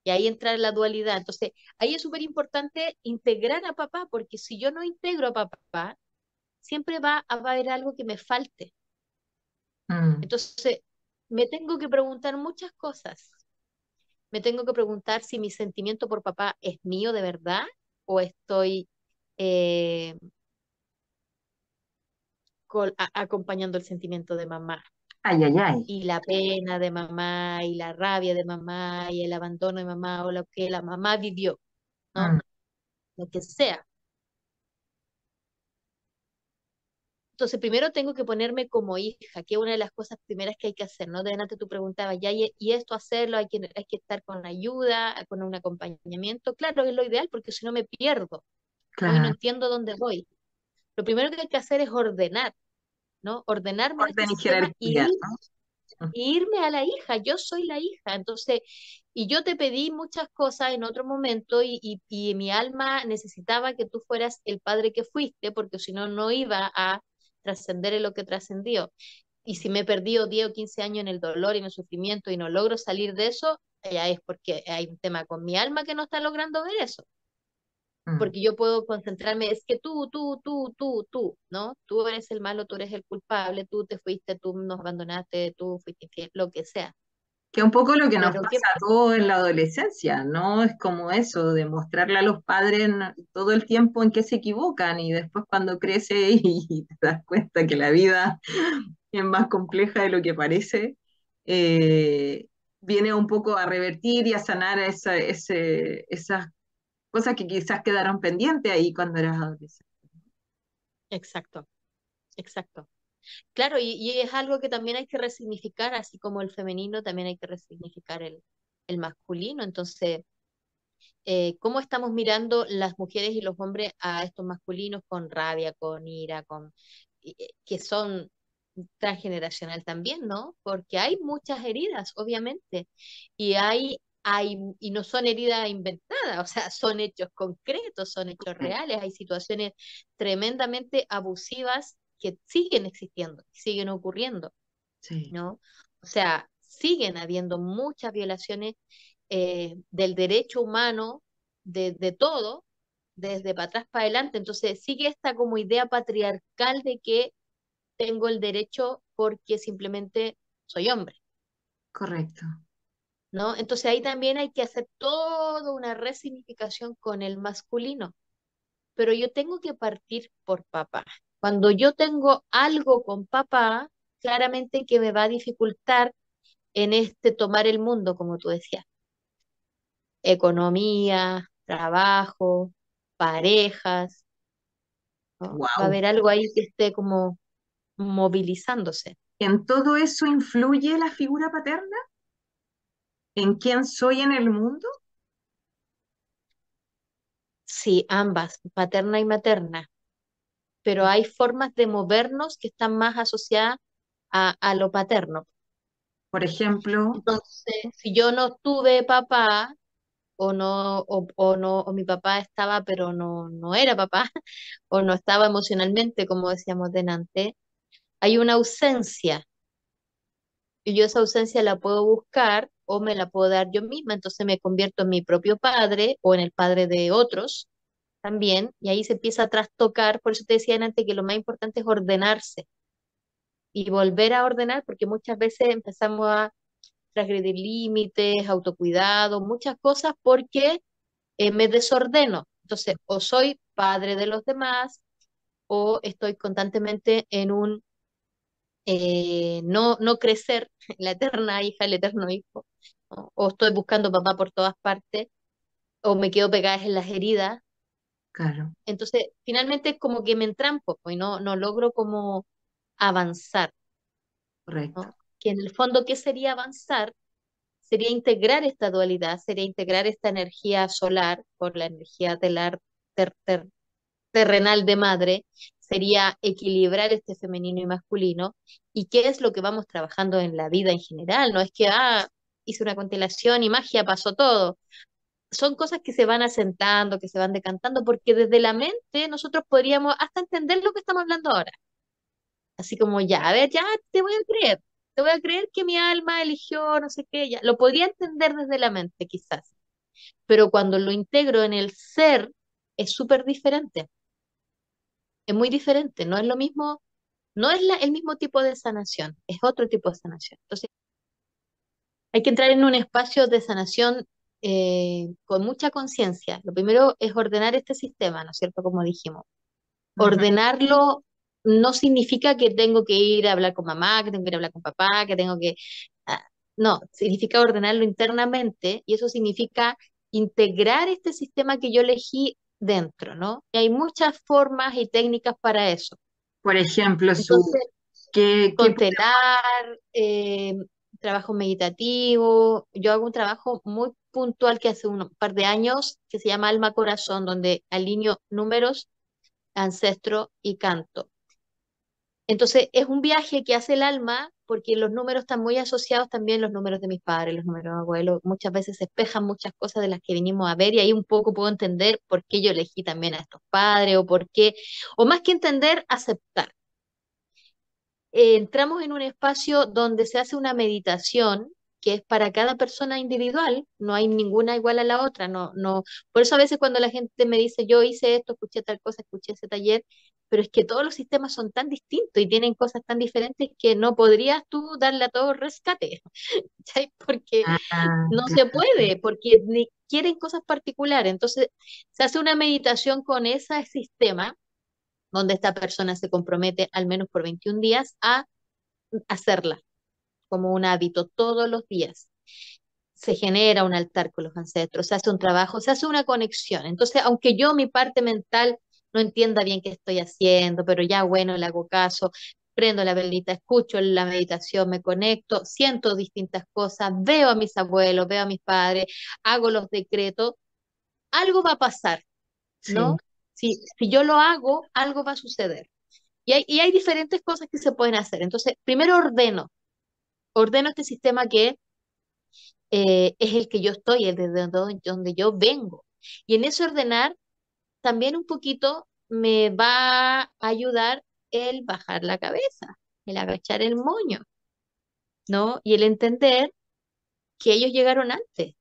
[SPEAKER 2] Y ahí entra la dualidad. Entonces, ahí es súper importante integrar a papá, porque si yo no integro a papá, siempre va a haber algo que me falte.
[SPEAKER 1] mm.
[SPEAKER 2] Entonces, me tengo que preguntar muchas cosas. Me tengo que preguntar si mi sentimiento por papá es mío de verdad o estoy eh, acompañando el sentimiento de mamá
[SPEAKER 1] Ay, ay, ay.
[SPEAKER 2] y la pena de mamá y la rabia de mamá y el abandono de mamá o lo que la mamá vivió, ¿no?
[SPEAKER 1] Mm,
[SPEAKER 2] Lo que sea. Entonces, primero tengo que ponerme como hija, que es una de las cosas primeras que hay que hacer, ¿no? De delante tú preguntabas, ya, y esto hacerlo, hay que estar con ayuda, con un acompañamiento. Claro, es lo ideal, porque si no me pierdo, ¿no? Y no
[SPEAKER 1] claro.
[SPEAKER 2] entiendo dónde voy. Lo primero que hay que hacer es ordenar, ¿no? Ordenarme en este
[SPEAKER 1] Orden y
[SPEAKER 2] sistema
[SPEAKER 1] jerarquía, ¿no?
[SPEAKER 2] y irme a la hija. Yo soy la hija. Entonces, y yo te pedí muchas cosas en otro momento y mi alma necesitaba que tú fueras el padre que fuiste, porque si no, no iba a trascender en lo que trascendió. Y si me he perdido 10 o 15 años en el dolor y en el sufrimiento y no logro salir de eso, ya es porque hay un tema con mi alma que no está logrando ver eso.
[SPEAKER 1] Mm.
[SPEAKER 2] Porque yo puedo concentrarme, es que tú, ¿no? Tú eres el malo, tú eres el culpable, tú te fuiste, tú nos abandonaste, tú fuiste infiel, lo que sea.
[SPEAKER 1] Que un poco lo que nos
[SPEAKER 2] Pero
[SPEAKER 1] pasa a todos en la adolescencia, ¿no? Es como eso, de mostrarle a los padres todo el tiempo en que se equivocan y después cuando crece y te das cuenta que la vida es más compleja de lo que parece, viene un poco a revertir y a sanar esas cosas que quizás quedaron pendientes ahí cuando eras adolescente.
[SPEAKER 2] exacto, exacto. Claro, y es algo que también hay que resignificar, así como el femenino, también hay que resignificar el masculino. Entonces, ¿cómo estamos mirando las mujeres y los hombres a estos masculinos con rabia, con ira, con que son transgeneracional también, ¿no? Porque hay muchas heridas, obviamente, y no son heridas inventadas, o sea, son hechos concretos, son hechos reales, hay situaciones tremendamente abusivas que siguen existiendo, siguen ocurriendo,
[SPEAKER 1] Sí,
[SPEAKER 2] ¿no? O sea, siguen habiendo muchas violaciones del derecho humano, de todo, desde para atrás para adelante. Entonces, sigue esta como idea patriarcal de que tengo el derecho porque simplemente soy hombre,
[SPEAKER 1] correcto.
[SPEAKER 2] ¿no? Entonces ahí también hay que hacer toda una resignificación con el masculino, pero yo tengo que partir por papá. Cuando yo tengo algo con papá, claramente que me va a dificultar en este tomar el mundo, como tú decías, economía, trabajo, parejas, ¿no? Va a
[SPEAKER 1] Wow.
[SPEAKER 2] haber algo ahí que esté como movilizándose.
[SPEAKER 1] ¿En todo eso influye la figura paterna? ¿En quién soy en el mundo?
[SPEAKER 2] Sí, ambas, paterna y materna, pero hay formas de movernos que están más asociadas a lo paterno.
[SPEAKER 1] Por ejemplo,
[SPEAKER 2] Entonces, si yo no tuve papá, o mi papá estaba, pero no era papá, o no estaba emocionalmente, como decíamos delante, hay una ausencia, y yo esa ausencia la puedo buscar o me la puedo dar yo misma, entonces me convierto en mi propio padre o en el padre de otros también, y ahí se empieza a trastocar, por eso te decía antes que lo más importante es ordenarse y volver a ordenar, porque muchas veces empezamos a transgredir límites, autocuidado, muchas cosas porque me desordeno. Entonces, o soy padre de los demás, o estoy constantemente en un no crecer, la eterna hija, el eterno hijo, ¿no? O estoy buscando papá por todas partes, o me quedo pegada en las heridas.
[SPEAKER 1] claro,
[SPEAKER 2] Entonces, finalmente es como que me entrampo, pues, y no logro como avanzar,
[SPEAKER 1] correcto,
[SPEAKER 2] ¿no? Que en el fondo, ¿qué sería avanzar? Sería integrar esta dualidad, sería integrar esta energía solar por la energía ter- ter- terrenal de madre, sería equilibrar este femenino y masculino. ¿Y qué es lo que vamos trabajando en la vida en general? No es que, hice una constelación y magia, pasó todo. Son cosas que se van asentando, que se van decantando, porque desde la mente nosotros podríamos hasta entender lo que estamos hablando ahora. Así como ya, a ver, ya te voy a creer que mi alma eligió no sé qué, ya. Lo podría entender desde la mente, quizás, pero cuando lo integro en el ser, es súper diferente, es muy diferente, no es lo mismo, no es el mismo tipo de sanación, es otro tipo de sanación. Entonces, hay que entrar en un espacio de sanación con mucha conciencia. Lo primero es ordenar este sistema, ¿no es cierto? Como dijimos.
[SPEAKER 1] ujú,
[SPEAKER 2] Ordenarlo no significa que tengo que ir a hablar con mamá, que tengo que ir a hablar con papá, que tengo que... ah, no, significa ordenarlo internamente y eso significa integrar este sistema que yo elegí dentro, ¿no? Y hay muchas formas y técnicas para eso.
[SPEAKER 1] por ejemplo,
[SPEAKER 2] Entonces,
[SPEAKER 1] ¿qué
[SPEAKER 2] constelar, trabajo meditativo. Yo hago un trabajo muy puntual que hace un par de años que se llama Alma Corazón, donde alineo números, ancestro y canto. Entonces, es un viaje que hace el alma porque los números están muy asociados también, los números de mis padres, los números de mis abuelos, muchas veces se espejan muchas cosas de las que vinimos a ver y ahí un poco puedo entender por qué yo elegí también a estos padres o por qué, o más que entender, aceptar. Entramos en un espacio donde se hace una meditación que es para cada persona individual, no hay ninguna igual a la otra, por eso a veces cuando la gente me dice, yo hice esto, escuché tal cosa, escuché ese taller, pero es que todos los sistemas son tan distintos y tienen cosas tan diferentes que no podrías tú darle a todo rescate, ¿cachai? Porque no se
[SPEAKER 1] claro,
[SPEAKER 2] puede, porque quieren cosas particulares, entonces se hace una meditación con ese sistema donde esta persona se compromete al menos por 21 días a hacerla como un hábito todos los días. Se genera un altar con los ancestros, se hace un trabajo, se hace una conexión. Entonces, aunque yo mi parte mental no entienda bien qué estoy haciendo, pero ya bueno, le hago caso, prendo la velita, escucho la meditación, me conecto, siento distintas cosas, veo a mis abuelos, veo a mis padres, hago los decretos, algo va a pasar,
[SPEAKER 1] sí,
[SPEAKER 2] ¿no? Si yo lo hago, algo va a suceder. Y hay diferentes cosas que se pueden hacer. Entonces, primero ordeno este sistema que es el que yo estoy, el desde donde yo vengo. Y en ese ordenar, también un poquito me va a ayudar el bajar la cabeza, el agachar el moño, ¿no? Y el entender que ellos llegaron antes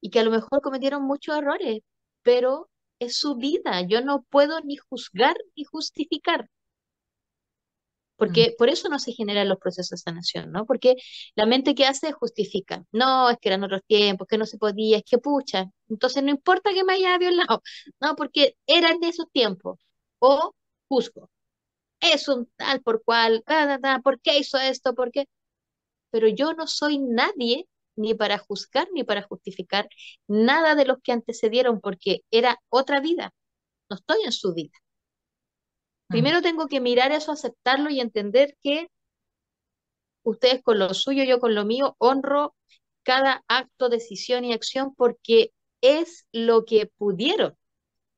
[SPEAKER 2] y que a lo mejor cometieron muchos errores, pero es su vida. Yo no puedo ni juzgar ni justificar.
[SPEAKER 1] mm,
[SPEAKER 2] Porque por eso no se generan los procesos de sanación, ¿no? Porque la mente que hace justifica. No, es que eran otros tiempos, que no se podía, es que pucha. Entonces no importa que me haya violado, no, porque eran de esos tiempos. O juzgo. Es un tal por cual, ¿por qué hizo esto? ¿Por qué? Pero yo no soy nadie ni para juzgar ni para justificar nada de los que antecedieron, porque era otra vida. No estoy en su vida.
[SPEAKER 1] mm,
[SPEAKER 2] Primero tengo que mirar eso, aceptarlo y entender que ustedes con lo suyo, yo con lo mío, honro cada acto, decisión y acción porque es lo que pudieron.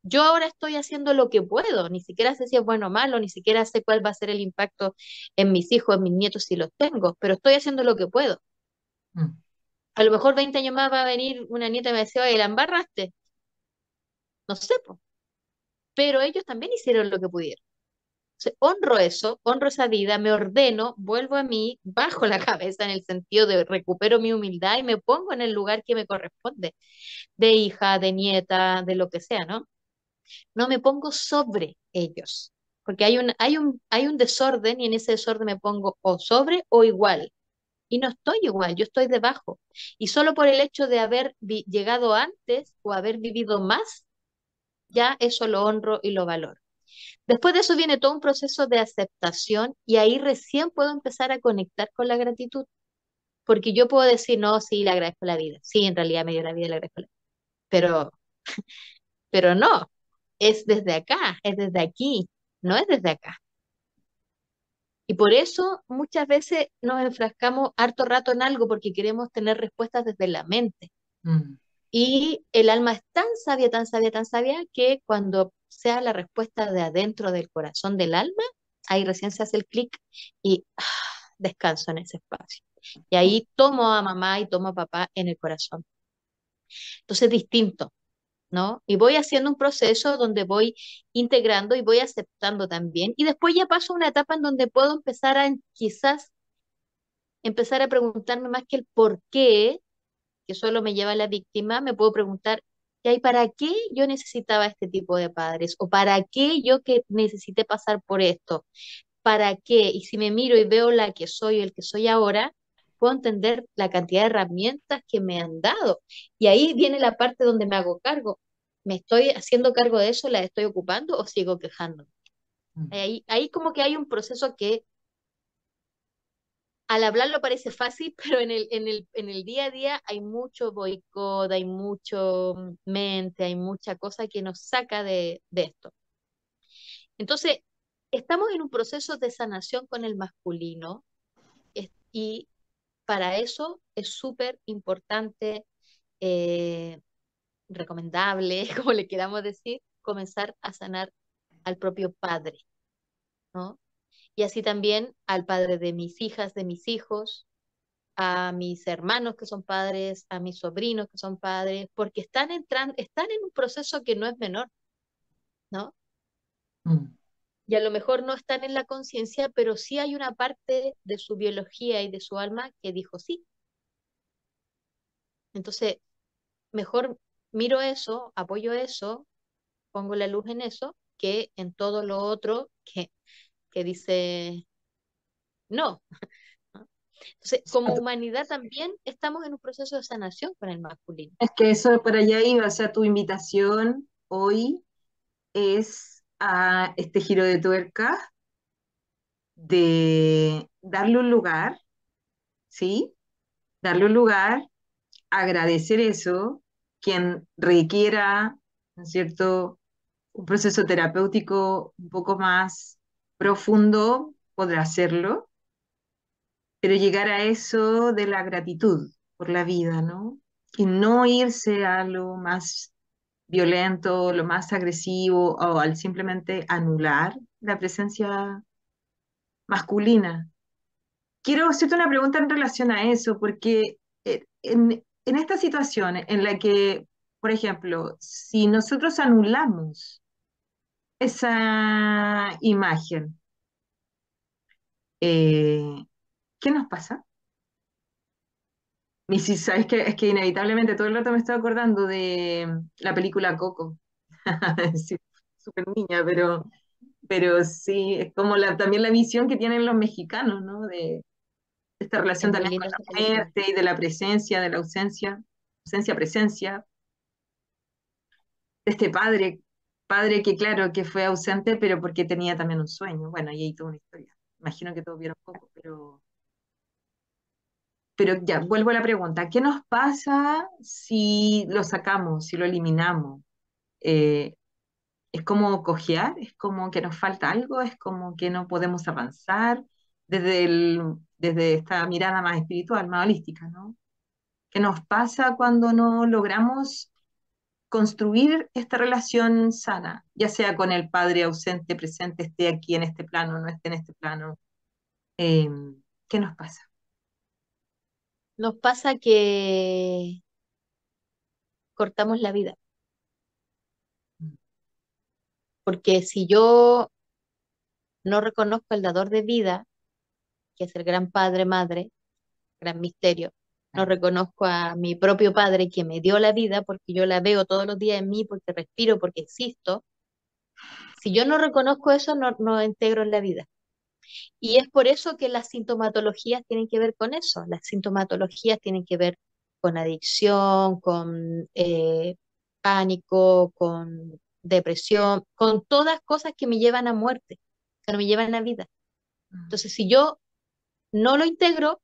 [SPEAKER 2] Yo ahora estoy haciendo lo que puedo, ni siquiera sé si es bueno o malo, ni siquiera sé cuál va a ser el impacto en mis hijos, en mis nietos si los tengo, pero estoy haciendo lo que puedo.
[SPEAKER 1] mm,
[SPEAKER 2] A lo mejor 20 años más va a venir una nieta y me decía, oye, la embarraste. No sé, po. Pero ellos también hicieron lo que pudieron. Honro eso, honro esa vida, me ordeno, vuelvo a mí, bajo la cabeza en el sentido de recupero mi humildad y me pongo en el lugar que me corresponde, de hija, de nieta, de lo que sea, ¿no? No me pongo sobre ellos, porque hay un desorden y en ese desorden me pongo o sobre o igual. Y no estoy igual, yo estoy debajo. Y solo por el hecho de haber llegado antes o haber vivido más, ya eso lo honro y lo valoro. Después de eso viene todo un proceso de aceptación y ahí recién puedo empezar a conectar con la gratitud, porque yo puedo decir, no, sí, le agradezco la vida, sí, en realidad me dio la vida, le agradezco la vida, pero, pero no, es desde acá, es desde aquí, no es desde acá. Y por eso muchas veces nos enfrascamos harto rato en algo porque queremos tener respuestas desde la mente.
[SPEAKER 1] mm,
[SPEAKER 2] Y el alma es tan sabia, tan sabia, tan sabia que cuando sea la respuesta de adentro del corazón del alma, ahí recién se hace el clic y descanso en ese espacio. Y ahí tomo a mamá y tomo a papá en el corazón. Entonces, distinto, ¿no? Y voy haciendo un proceso donde voy integrando y voy aceptando también. Y después ya paso a una etapa en donde puedo empezar a quizás empezar a preguntarme más que el por qué, que solo me lleva a la víctima, me puedo preguntar, ¿y para qué yo necesitaba este tipo de padres? ¿O para qué yo que necesité pasar por esto? ¿Para qué? Y si me miro y veo la que soy, el que soy ahora, puedo entender la cantidad de herramientas que me han dado. Y ahí viene la parte donde me hago cargo. ¿Me estoy haciendo cargo de eso? ¿La estoy ocupando o sigo quejando?
[SPEAKER 1] mm.
[SPEAKER 2] Ahí como que hay un proceso que al hablarlo parece fácil, pero en el día a día hay mucho boicot, hay mucho mente, hay mucha cosa que nos saca de esto. Entonces, estamos en un proceso de sanación con el masculino y para eso es súper importante, eh, recomendable, como le queramos decir, comenzar a sanar al propio padre, ¿no? Y así también al padre de mis hijas, de mis hijos, a mis hermanos que son padres, a mis sobrinos que son padres, porque están en un proceso que no es menor, ¿no?
[SPEAKER 1] Mm,
[SPEAKER 2] Y a lo mejor no están en la conciencia, pero sí hay una parte de su biología y de su alma que dijo sí. Entonces, mejor miro eso, apoyo eso, pongo la luz en eso, que en todo lo otro que dice no, ¿no? Entonces, como humanidad también estamos en un proceso de sanación con el masculino.
[SPEAKER 1] es que eso para allá iba, o sea, tu invitación hoy es a este giro de tuerca de darle un lugar, ¿sí? Darle un lugar, agradecer eso, quien requiera, ¿no es cierto?, un proceso terapéutico un poco más profundo, podrá hacerlo, pero llegar a eso de la gratitud por la vida, ¿no? Y no irse a lo más violento, lo más agresivo o al simplemente anular, la presencia masculina. Quiero hacerte una pregunta en relación a eso, porque en esta situación en la que, por ejemplo, si nosotros anulamos esa imagen, eh, ¿qué nos pasa? Y si sabes que es que inevitablemente todo el rato me estoy acordando de la película Coco. Sí, súper niña, pero sí, es como también la visión que tienen los mexicanos, ¿no? De esta
[SPEAKER 2] Es
[SPEAKER 1] relación
[SPEAKER 2] muy
[SPEAKER 1] también con
[SPEAKER 2] linda esa
[SPEAKER 1] la
[SPEAKER 2] película.
[SPEAKER 1] muerte y de la presencia, de la ausencia, ausencia, presencia, de este padre que claro, que fue ausente, pero porque tenía también un sueño. Bueno, y ahí toda una historia. Imagino que todos vieron Coco, pero ya, vuelvo a la pregunta, ¿qué nos pasa si lo sacamos, si lo eliminamos? Eh, ¿Es como cojear? ¿Es como que nos falta algo? ¿Es como que no podemos avanzar desde esta mirada más espiritual, más holística, ¿no? ¿Qué nos pasa cuando no logramos construir esta relación sana, ya sea con el padre ausente, presente, esté aquí en este plano, no esté en este plano? Eh, ¿Qué nos pasa?
[SPEAKER 2] Nos pasa que cortamos la vida, porque si yo no reconozco al dador de vida, que es el gran padre, madre, gran misterio, no reconozco a mi propio padre que me dio la vida, porque yo la veo todos los días en mí, porque respiro, porque existo. Si yo no reconozco eso, no integro en la vida. Y es por eso que las sintomatologías tienen que ver con eso. Las sintomatologías tienen que ver con adicción, con pánico, con depresión, con todas cosas que me llevan a muerte, que no me llevan a vida. Entonces, si yo no lo integro,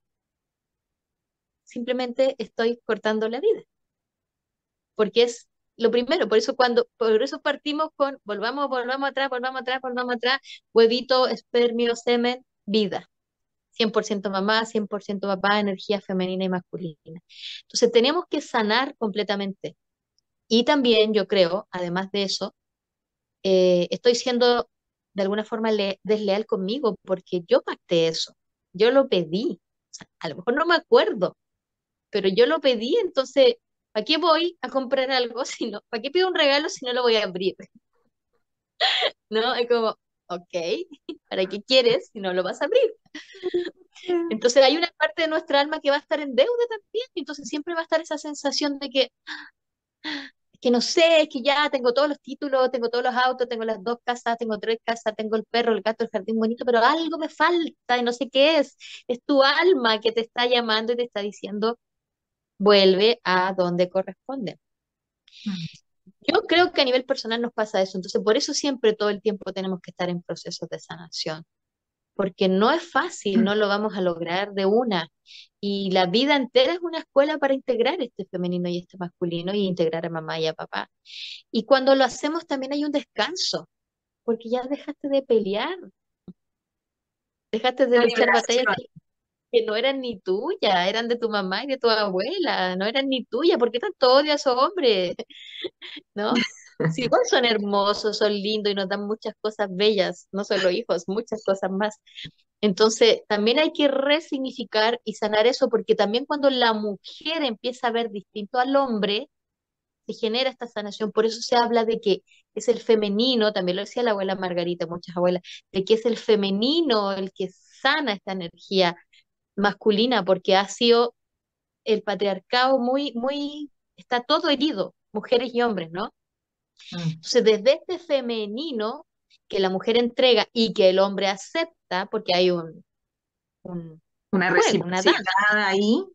[SPEAKER 2] simplemente estoy cortando la vida, porque es lo primero. Por eso partimos con, volvamos atrás, volvamos atrás, huevito, espermio, semen, vida. 100% mamá, 100% papá, energía femenina y masculina. Entonces tenemos que sanar completamente. Y también yo creo, además de eso, estoy siendo de alguna forma desleal conmigo porque yo pacté eso, yo lo pedí. O sea, a lo mejor no me acuerdo, pero yo lo pedí, entonces, ¿para qué voy a comprar algo si no? ¿Para qué pido un regalo si no lo voy a abrir? ¿No? Es como, ok, ¿para qué quieres si no lo vas a abrir? Entonces hay una parte de nuestra alma que va a estar en deuda también, y entonces siempre va a estar esa sensación de que, es que no sé, es que ya tengo todos los títulos, tengo todos los autos, tengo las dos casas, tengo tres casas, tengo el perro, el gato, el jardín bonito, pero algo me falta y no sé qué es. Es tu alma que te está llamando y te está diciendo, vuelve a donde corresponde. Yo creo que a nivel personal nos pasa eso, entonces por eso siempre todo el tiempo tenemos que estar en procesos de sanación, porque no es fácil, no lo vamos a lograr de una. Y la vida entera es una escuela para integrar este femenino y este masculino y integrar a mamá y a papá. Y cuando lo hacemos también hay un descanso, porque ya dejaste de pelear, dejaste de
[SPEAKER 1] La
[SPEAKER 2] luchar batallas
[SPEAKER 1] liberación.
[SPEAKER 2] que no eran ni tuyas, eran de tu mamá y de tu abuela, no eran ni tuyas. ¿Por qué tanto odio a esos hombres? ¿No? Sí, igual son hermosos, son lindos y nos dan muchas cosas bellas, no solo hijos, muchas cosas más. Entonces, también hay que resignificar y sanar eso, porque también cuando la mujer empieza a ver distinto al hombre, se genera esta sanación. Por eso se habla de que es el femenino, también lo decía la abuela Margarita, muchas abuelas, de que es el femenino el que sana esta energía masculina, porque ha sido el patriarcado está todo herido, mujeres y hombres, ¿no?
[SPEAKER 1] Mm.
[SPEAKER 2] Entonces, desde este femenino que la mujer entrega y que el hombre acepta, porque hay un
[SPEAKER 1] Una
[SPEAKER 2] juego, una
[SPEAKER 1] reciprocidad
[SPEAKER 2] danza,
[SPEAKER 1] ahí.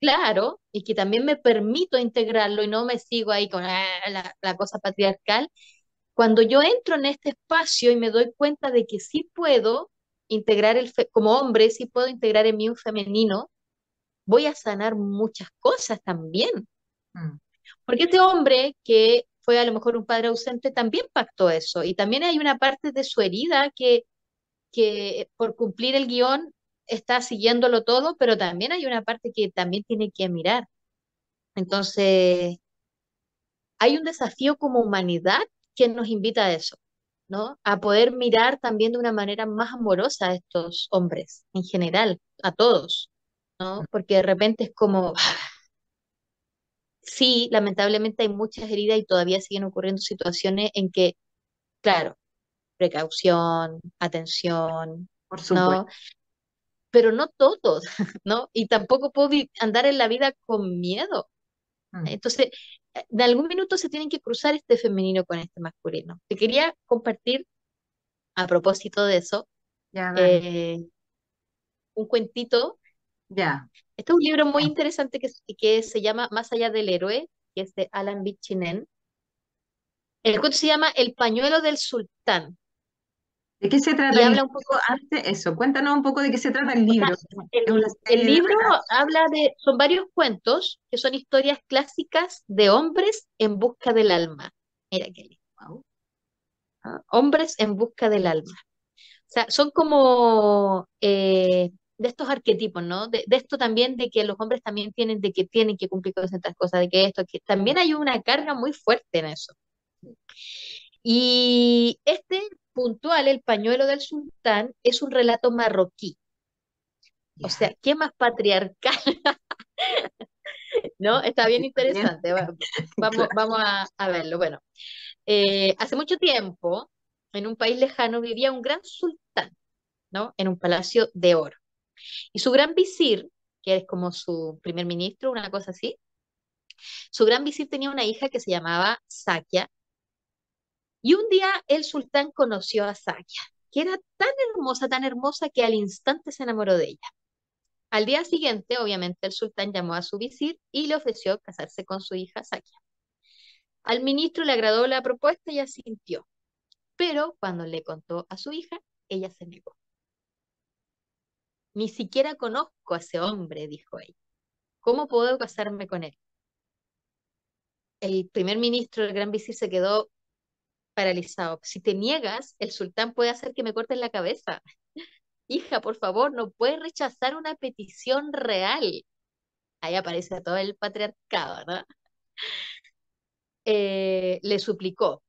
[SPEAKER 2] claro, y que también me permito integrarlo y no me sigo ahí con la cosa patriarcal. Cuando yo entro en este espacio y me doy cuenta de que sí puedo integrar como hombre, sí puedo integrar en mí un femenino, voy a sanar muchas cosas también.
[SPEAKER 1] Mm.
[SPEAKER 2] Porque este hombre que fue a lo mejor un padre ausente también pactó eso y también hay una parte de su herida que por cumplir el guión está siguiéndolo todo, pero también hay una parte que también tiene que mirar. Entonces, hay un desafío como humanidad que nos invita a eso. ¿no? A poder mirar también de una manera más amorosa a estos hombres, en general, a todos, ¿no? Porque de repente es como, sí, lamentablemente hay muchas heridas y todavía siguen ocurriendo situaciones en que, claro, precaución, atención,
[SPEAKER 1] por supuesto.
[SPEAKER 2] ¿no? Pero no todos, ¿no? Y tampoco puedo andar en la vida con miedo.
[SPEAKER 1] Mm.
[SPEAKER 2] Entonces, de algún minuto se tienen que cruzar este femenino con este masculino. Te quería compartir, a propósito de eso,
[SPEAKER 1] Ya, dale.
[SPEAKER 2] eh, un cuentito.
[SPEAKER 1] Ya,
[SPEAKER 2] Este es un libro muy interesante que se llama Más allá del héroe, que es de Alan Bichinen. El cuento se llama El pañuelo del sultán
[SPEAKER 1] ¿de qué se trata
[SPEAKER 2] y
[SPEAKER 1] el
[SPEAKER 2] habla
[SPEAKER 1] libro?
[SPEAKER 2] un poco,
[SPEAKER 1] Antes, eso, cuéntanos un poco de qué se trata el
[SPEAKER 2] o sea,
[SPEAKER 1] libro. Es una
[SPEAKER 2] el
[SPEAKER 1] serie de
[SPEAKER 2] libro
[SPEAKER 1] relatos.
[SPEAKER 2] habla de, son varios cuentos que son historias clásicas de hombres en busca del alma. Mira qué lindo.
[SPEAKER 1] Wow.
[SPEAKER 2] ¿Ah? Hombres en busca del alma. O sea, son como de estos arquetipos, ¿no? De esto también, de que los hombres también tienen, de que tienen que cumplir con ciertas cosas, de que esto, que también hay una carga muy fuerte en eso. Y este puntual, El pañuelo del sultán, es un relato marroquí. O
[SPEAKER 1] Ya,
[SPEAKER 2] sea, ¿qué más patriarcal? ¿No? Está bien
[SPEAKER 1] totalmente,
[SPEAKER 2] interesante. Vamos,
[SPEAKER 1] claro.
[SPEAKER 2] vamos a verlo. Bueno, hace mucho tiempo, en un país lejano, vivía un gran sultán, ¿no? En un palacio de oro. Y su gran visir, que es como su primer ministro, una cosa así, su gran visir tenía una hija que se llamaba Sakia. Y un día el sultán conoció a Sakia, que era tan hermosa que al instante se enamoró de ella. Al día siguiente, obviamente, el sultán llamó a su visir y le ofreció casarse con su hija Sakia. Al ministro le agradó la propuesta y asintió, pero cuando le contó a su hija, ella se negó. Ni siquiera conozco a ese hombre, dijo ella. ¿Cómo puedo casarme con él? El primer ministro, el gran visir, se quedó paralizado. Si te niegas, el sultán puede hacer que me corten la cabeza. Hija, por favor, no puedes rechazar una petición real. Ahí aparece todo el patriarcado, ¿no? Le suplicó,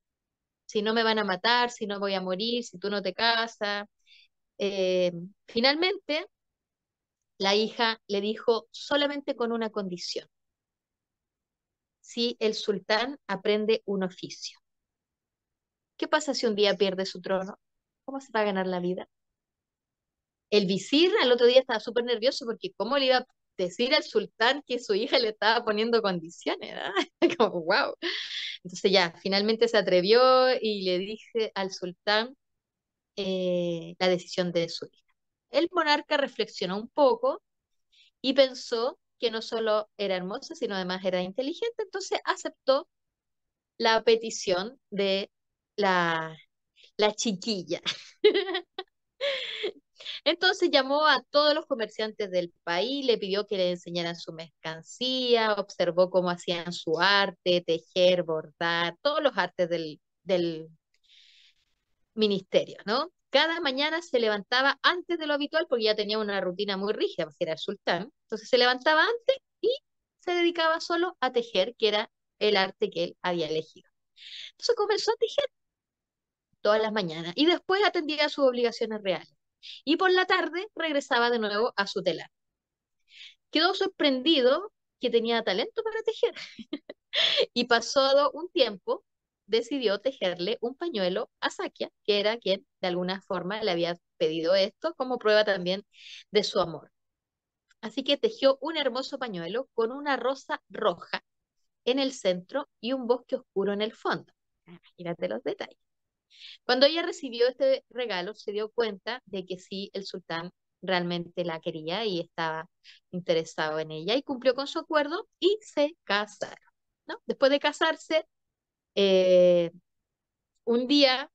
[SPEAKER 2] si no me van a matar, si no voy a morir, si tú no te casas. Eh, Finalmente, la hija le dijo solamente con una condición, si el sultán aprende un oficio. ¿Qué pasa si un día pierde su trono? ¿Cómo se va a ganar la vida? El visir al otro día estaba súper nervioso porque cómo le iba a decir al sultán que su hija le estaba poniendo condiciones, ¿verdad? Como, wow. Entonces ya, finalmente se atrevió y le dije al sultán la decisión de su hija. El monarca reflexionó un poco y pensó que no solo era hermosa, sino además era inteligente, entonces aceptó la petición de la, la chiquilla. Entonces llamó a todos los comerciantes del país, le pidió que le enseñaran su mercancía, observó cómo hacían su arte, tejer, bordar, todos los artes del ministerio, ¿no? Cada mañana se levantaba antes de lo habitual porque ya tenía una rutina muy rígida, porque era el sultán. Entonces se levantaba antes y se dedicaba solo a tejer, que era el arte que él había elegido. Entonces comenzó a tejer todas las mañanas y después atendía a sus obligaciones reales. Y por la tarde regresaba de nuevo a su telar. Quedó sorprendido que tenía talento para tejer y pasado un tiempo decidió tejerle un pañuelo a Sakia, que era quien de alguna forma le había pedido esto como prueba también de su amor. Así que tejió un hermoso pañuelo con una rosa roja en el centro y un bosque oscuro en el fondo. Imagínate los detalles. Cuando ella recibió este regalo, se dio cuenta de que sí, el sultán realmente la quería y estaba interesado en ella y cumplió con su acuerdo y se casaron, ¿no? Después de casarse, eh, un día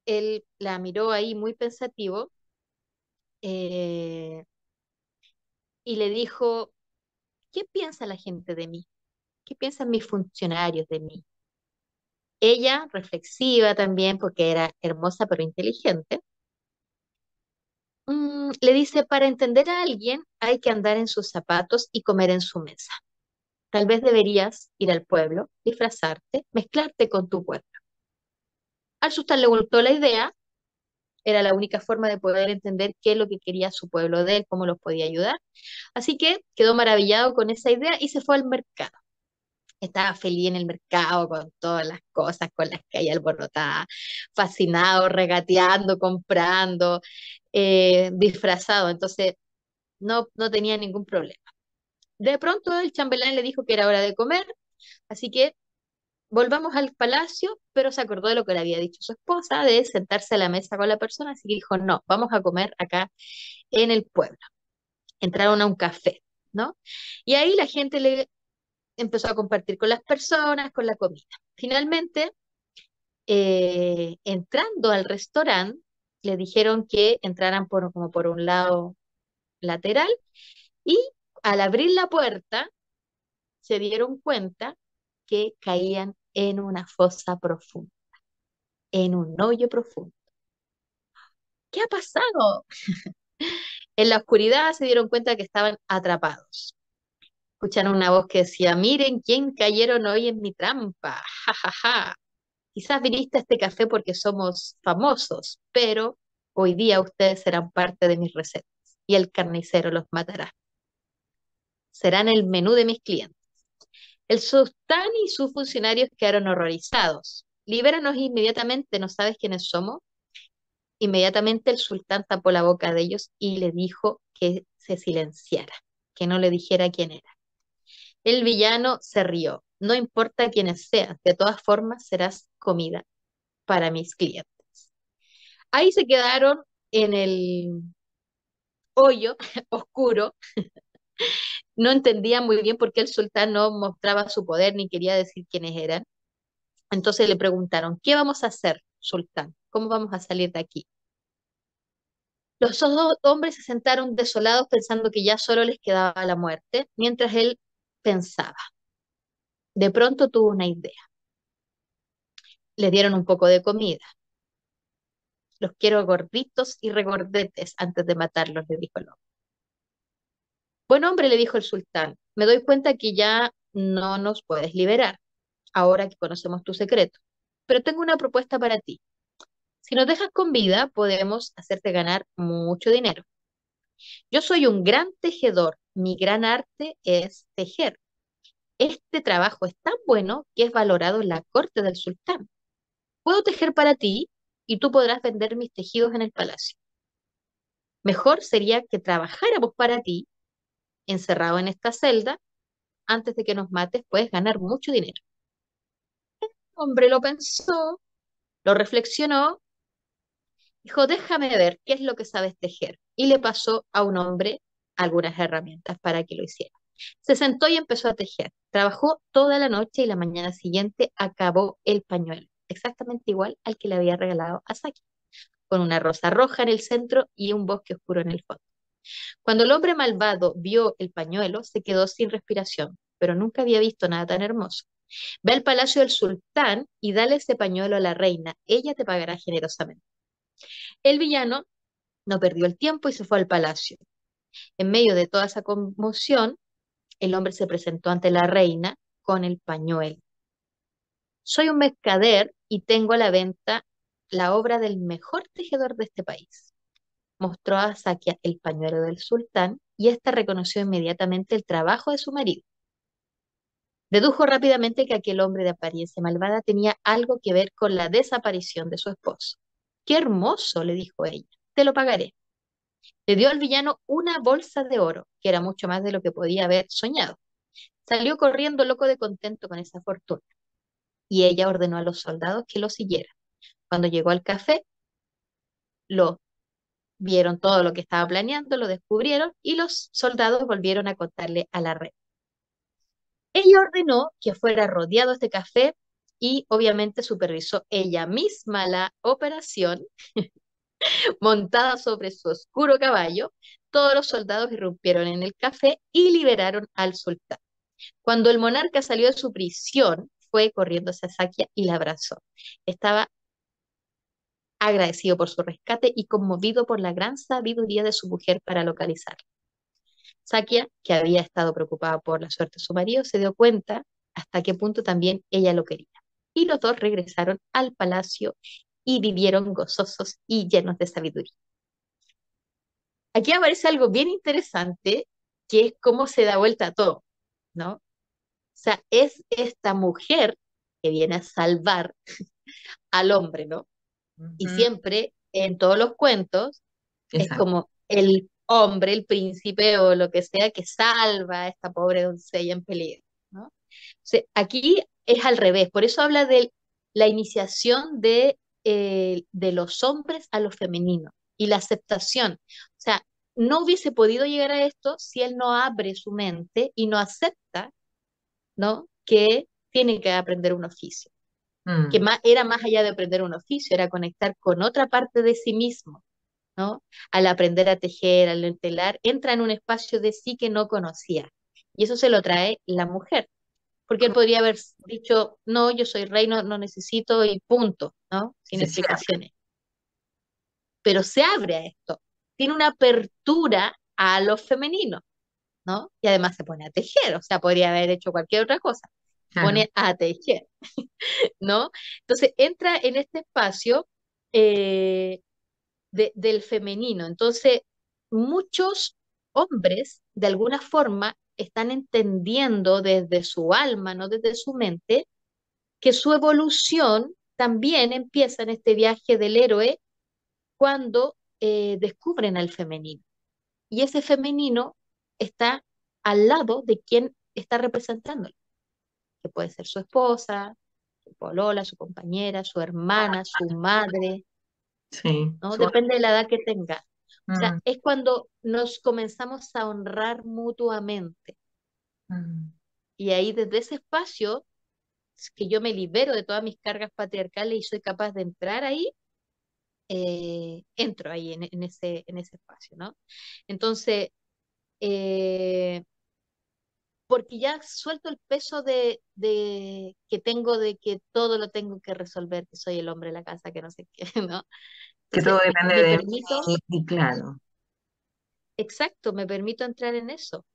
[SPEAKER 2] él la miró ahí muy pensativo eh, y le dijo, ¿qué piensa la gente de mí? ¿Qué piensan mis funcionarios de mí? Ella, reflexiva también, porque era hermosa pero inteligente, le dice, para entender a alguien hay que andar en sus zapatos y comer en su mesa. Tal vez deberías ir al pueblo, disfrazarte, mezclarte con tu pueblo. Al sultán le gustó la idea, era la única forma de poder entender qué es lo que quería su pueblo de él, cómo los podía ayudar. Así que quedó maravillado con esa idea y se fue al mercado. Estaba feliz en el mercado con todas las cosas con las que hay alborotada, fascinado, regateando, comprando, disfrazado. Entonces no tenía ningún problema. De pronto el chambelán le dijo que era hora de comer, así que volvamos al palacio, pero se acordó de lo que le había dicho su esposa, de sentarse a la mesa con la persona, así que dijo, no, vamos a comer acá en el pueblo. Entraron a un café, ¿no? Y ahí la gente le empezó a compartir con las personas, con la comida. Finalmente, entrando al restaurante, le dijeron que entraran como por un lado lateral y al abrir la puerta se dieron cuenta que caían en una fosa profunda, en un hoyo profundo. ¿Qué ha pasado? En la oscuridad se dieron cuenta que estaban atrapados. Escucharon una voz que decía, miren quién cayeron hoy en mi trampa. Ja, ja, ja. Quizás viniste a este café porque somos famosos, pero hoy día ustedes serán parte de mis recetas y el carnicero los matará. Serán el menú de mis clientes. El sultán y sus funcionarios quedaron horrorizados. Libéranos inmediatamente, ¿no sabes quiénes somos? Inmediatamente el sultán tapó la boca de ellos y le dijo que se silenciara, que no le dijera quién era. El villano se rió. No importa quiénes seas, de todas formas serás comida para mis clientes. Ahí se quedaron en el hoyo oscuro. No entendían muy bien por qué el sultán no mostraba su poder ni quería decir quiénes eran. Entonces le preguntaron, ¿qué vamos a hacer, sultán? ¿Cómo vamos a salir de aquí? Los dos hombres se sentaron desolados pensando que ya solo les quedaba la muerte, mientras él pensaba. De pronto tuvo una idea. Le dieron un poco de comida. Los quiero gorditos y regordetes antes de matarlos, le dijo el hombre. Buen hombre, le dijo el sultán, me doy cuenta que ya no nos puedes liberar, ahora que conocemos tu secreto. Pero tengo una propuesta para ti. Si nos dejas con vida, podemos hacerte ganar mucho dinero. Yo soy un gran tejedor. Mi gran arte es tejer. Este trabajo es tan bueno que es valorado en la corte del sultán. Puedo tejer para ti y tú podrás vender mis tejidos en el palacio. Mejor sería que trabajáramos para ti, encerrado en esta celda, antes de que nos mates, puedes ganar mucho dinero. El hombre lo pensó, lo reflexionó, dijo, déjame ver qué es lo que sabes tejer. Y le pasó a un hombre algunas herramientas para que lo hiciera. Se sentó y empezó a tejer. Trabajó toda la noche y la mañana siguiente acabó el pañuelo, exactamente igual al que le había regalado a Saki, con una rosa roja en el centro y un bosque oscuro en el fondo. Cuando el hombre malvado vio el pañuelo, se quedó sin respiración, pero nunca había visto nada tan hermoso. Ve al palacio del sultán y dale ese pañuelo a la reina, ella te pagará generosamente. El villano no perdió el tiempo y se fue al palacio. En medio de toda esa conmoción, el hombre se presentó ante la reina con el pañuelo. Soy un mercader y tengo a la venta la obra del mejor tejedor de este país. Mostró a Sakia el pañuelo del sultán y ésta reconoció inmediatamente el trabajo de su marido. Dedujo rápidamente que aquel hombre de apariencia malvada tenía algo que ver con la desaparición de su esposo. ¡Qué hermoso!, le dijo ella. Te lo pagaré. Le dio al villano una bolsa de oro, que era mucho más de lo que podía haber soñado. Salió corriendo loco de contento con esa fortuna, y ella ordenó a los soldados que lo siguieran. Cuando llegó al café, lo vieron todo lo que estaba planeando, lo descubrieron, y los soldados volvieron a contarle a la reina. Ella ordenó que fuera rodeado este café y obviamente supervisó ella misma la operación montada sobre su oscuro caballo. Todos los soldados irrumpieron en el café y liberaron al sultán. Cuando el monarca salió de su prisión, fue corriendo hacia Sakia y la abrazó. Estaba agradecido por su rescate y conmovido por la gran sabiduría de su mujer para localizarla. Sakia, que había estado preocupada por la suerte de su marido, se dio cuenta hasta qué punto también ella lo quería. Y los dos regresaron al palacio y vivieron gozosos y llenos de sabiduría. Aquí aparece algo bien interesante, que es cómo se da vuelta todo, ¿no? O sea, es esta mujer que viene a salvar al hombre, ¿no? Y
[SPEAKER 1] Ujú.
[SPEAKER 2] siempre en todos los cuentos es
[SPEAKER 1] Exacto.
[SPEAKER 2] como el hombre, el príncipe o lo que sea que salva a esta pobre doncella en peligro, ¿no? Aquí es al revés, por eso habla de la iniciación de los hombres a lo femenino y la aceptación. O sea, no hubiese podido llegar a esto si él no abre su mente y no acepta, ¿no? Que tiene que aprender un oficio, que
[SPEAKER 1] Mm,
[SPEAKER 2] era más allá de aprender un oficio, era conectar con otra parte de sí mismo, ¿no? Al aprender a tejer, al entelar, entra en un espacio de sí que no conocía. Y eso se lo trae la mujer, porque él podría haber dicho, no, yo soy rey, no, no necesito y punto, ¿no? Sin
[SPEAKER 1] se cierra.
[SPEAKER 2] explicaciones. Pero se abre a esto, tiene una apertura a lo femenino, ¿no? Y además se pone a tejer, o sea, podría haber hecho cualquier otra cosa,
[SPEAKER 1] Claro.
[SPEAKER 2] pone a tejer, ¿no? Entonces entra en este espacio eh, del femenino. Entonces, muchos hombres, de alguna forma, están entendiendo desde su alma, no desde su mente, que su evolución también empieza en este viaje del héroe cuando descubren al femenino. Y ese femenino está al lado de quien está representándolo, que puede ser su esposa, su polola, su compañera, su hermana, su madre,
[SPEAKER 1] Sí.
[SPEAKER 2] ¿no? Depende de la edad que tenga. O sea,
[SPEAKER 1] Mm,
[SPEAKER 2] es cuando nos comenzamos a honrar mutuamente.
[SPEAKER 1] mm.
[SPEAKER 2] Y ahí desde ese espacio es que yo me libero de todas mis cargas patriarcales y soy capaz de entrar ahí, entro ahí en ese espacio, ¿no? Entonces, eh, porque ya suelto el peso de que tengo, de que todo lo tengo que resolver, que soy el hombre de la casa, que no sé qué, ¿no?
[SPEAKER 1] Que todo
[SPEAKER 2] Entonces,
[SPEAKER 1] depende
[SPEAKER 2] me
[SPEAKER 1] de
[SPEAKER 2] permito,
[SPEAKER 1] mí, y claro.
[SPEAKER 2] exacto, me permito entrar en eso.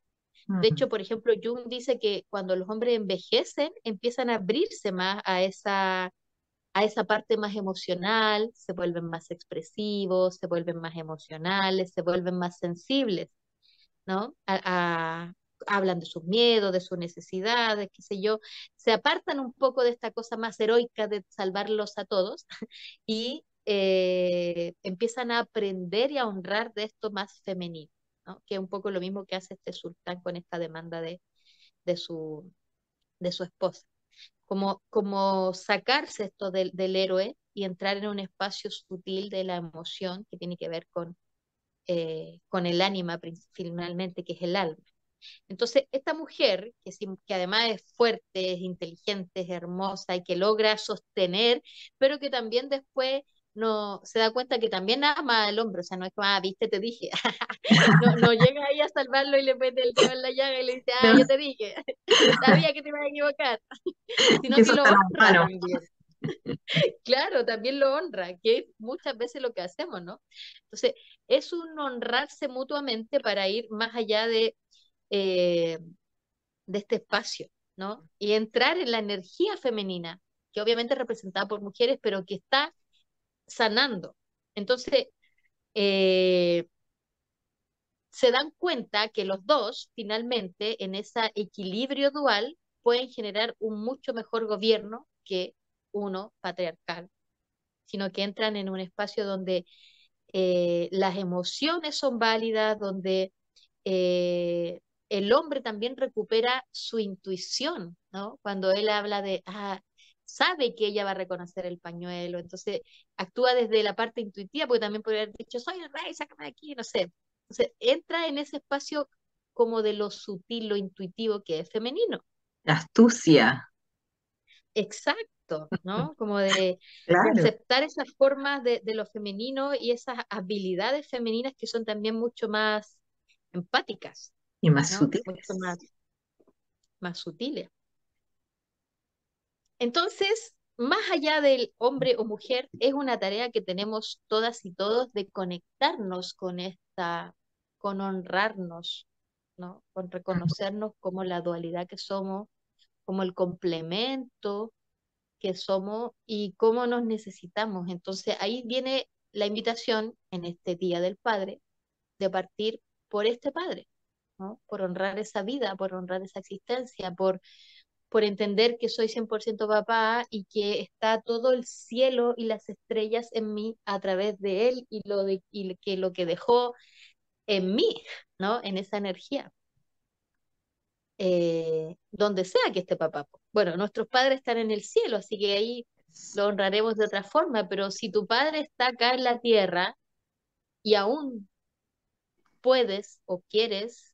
[SPEAKER 2] De
[SPEAKER 1] Mm,
[SPEAKER 2] hecho, por ejemplo, Jung dice que cuando los hombres envejecen, empiezan a abrirse más a esa parte más emocional, se vuelven más expresivos, se vuelven más emocionales, se vuelven más sensibles, ¿no? Hablan de sus miedos, de sus necesidades, qué sé yo, se apartan un poco de esta cosa más heroica de salvarlos a todos y empiezan a aprender y a honrar de esto más femenino, ¿no? Que es un poco lo mismo que hace este sultán con esta demanda de su, de su esposa. Como sacarse esto del héroe y entrar en un espacio sutil de la emoción que tiene que ver con el ánima finalmente, que es el alma. Entonces, esta mujer, que además es fuerte, es inteligente, es hermosa y que logra sostener, pero que también después no se da cuenta que también ama al hombre, o sea, no es como, ah, viste, te dije, no, no llega ahí a salvarlo y le mete el dedo en la llaga y le dice, ah,
[SPEAKER 1] No,
[SPEAKER 2] yo te dije, sabía que te ibas a equivocar, sino
[SPEAKER 1] que
[SPEAKER 2] que
[SPEAKER 1] eso
[SPEAKER 2] lo
[SPEAKER 1] está tan
[SPEAKER 2] honra
[SPEAKER 1] humano.
[SPEAKER 2] también. Claro, también lo honra, que es muchas veces lo que hacemos, ¿no? Entonces, es un honrarse mutuamente para ir más allá eh, de este espacio, ¿no? Y entrar en la energía femenina, que obviamente es representada por mujeres, pero que está sanando. Entonces, eh, se dan cuenta que los dos, finalmente, en ese equilibrio dual, pueden generar un mucho mejor gobierno que uno patriarcal, sino que entran en un espacio donde las emociones son válidas, donde eh, el hombre también recupera su intuición, ¿no? Cuando él habla de, sabe que ella va a reconocer el pañuelo, entonces actúa desde la parte intuitiva, porque también podría haber dicho, soy el rey, sácame de aquí, no sé. Entonces entra en ese espacio como de lo sutil, lo intuitivo que es femenino.
[SPEAKER 1] La astucia.
[SPEAKER 2] Exacto, ¿no? Como de
[SPEAKER 1] Claro.
[SPEAKER 2] aceptar esas formas de lo femenino y esas habilidades femeninas que son también mucho más empáticas,
[SPEAKER 1] Y más
[SPEAKER 2] ¿no? Mucho
[SPEAKER 1] sutiles.
[SPEAKER 2] más sutiles. Entonces, más allá del hombre o mujer, es una tarea que tenemos todas y todos de conectarnos con con honrarnos, ¿no? Con reconocernos como la dualidad que somos, como el complemento que somos y cómo nos necesitamos. Entonces ahí viene la invitación en este Día del Padre de partir por este Padre, ¿no? Por honrar esa vida, por honrar esa existencia, por entender que soy 100% papá y que está todo el cielo y las estrellas en mí a través de él y que lo que dejó en mí, ¿no? En esa energía. Donde sea que esté papá. Bueno, nuestros padres están en el cielo, así que ahí lo honraremos de otra forma, pero si tu padre está acá en la tierra y aún puedes o quieres,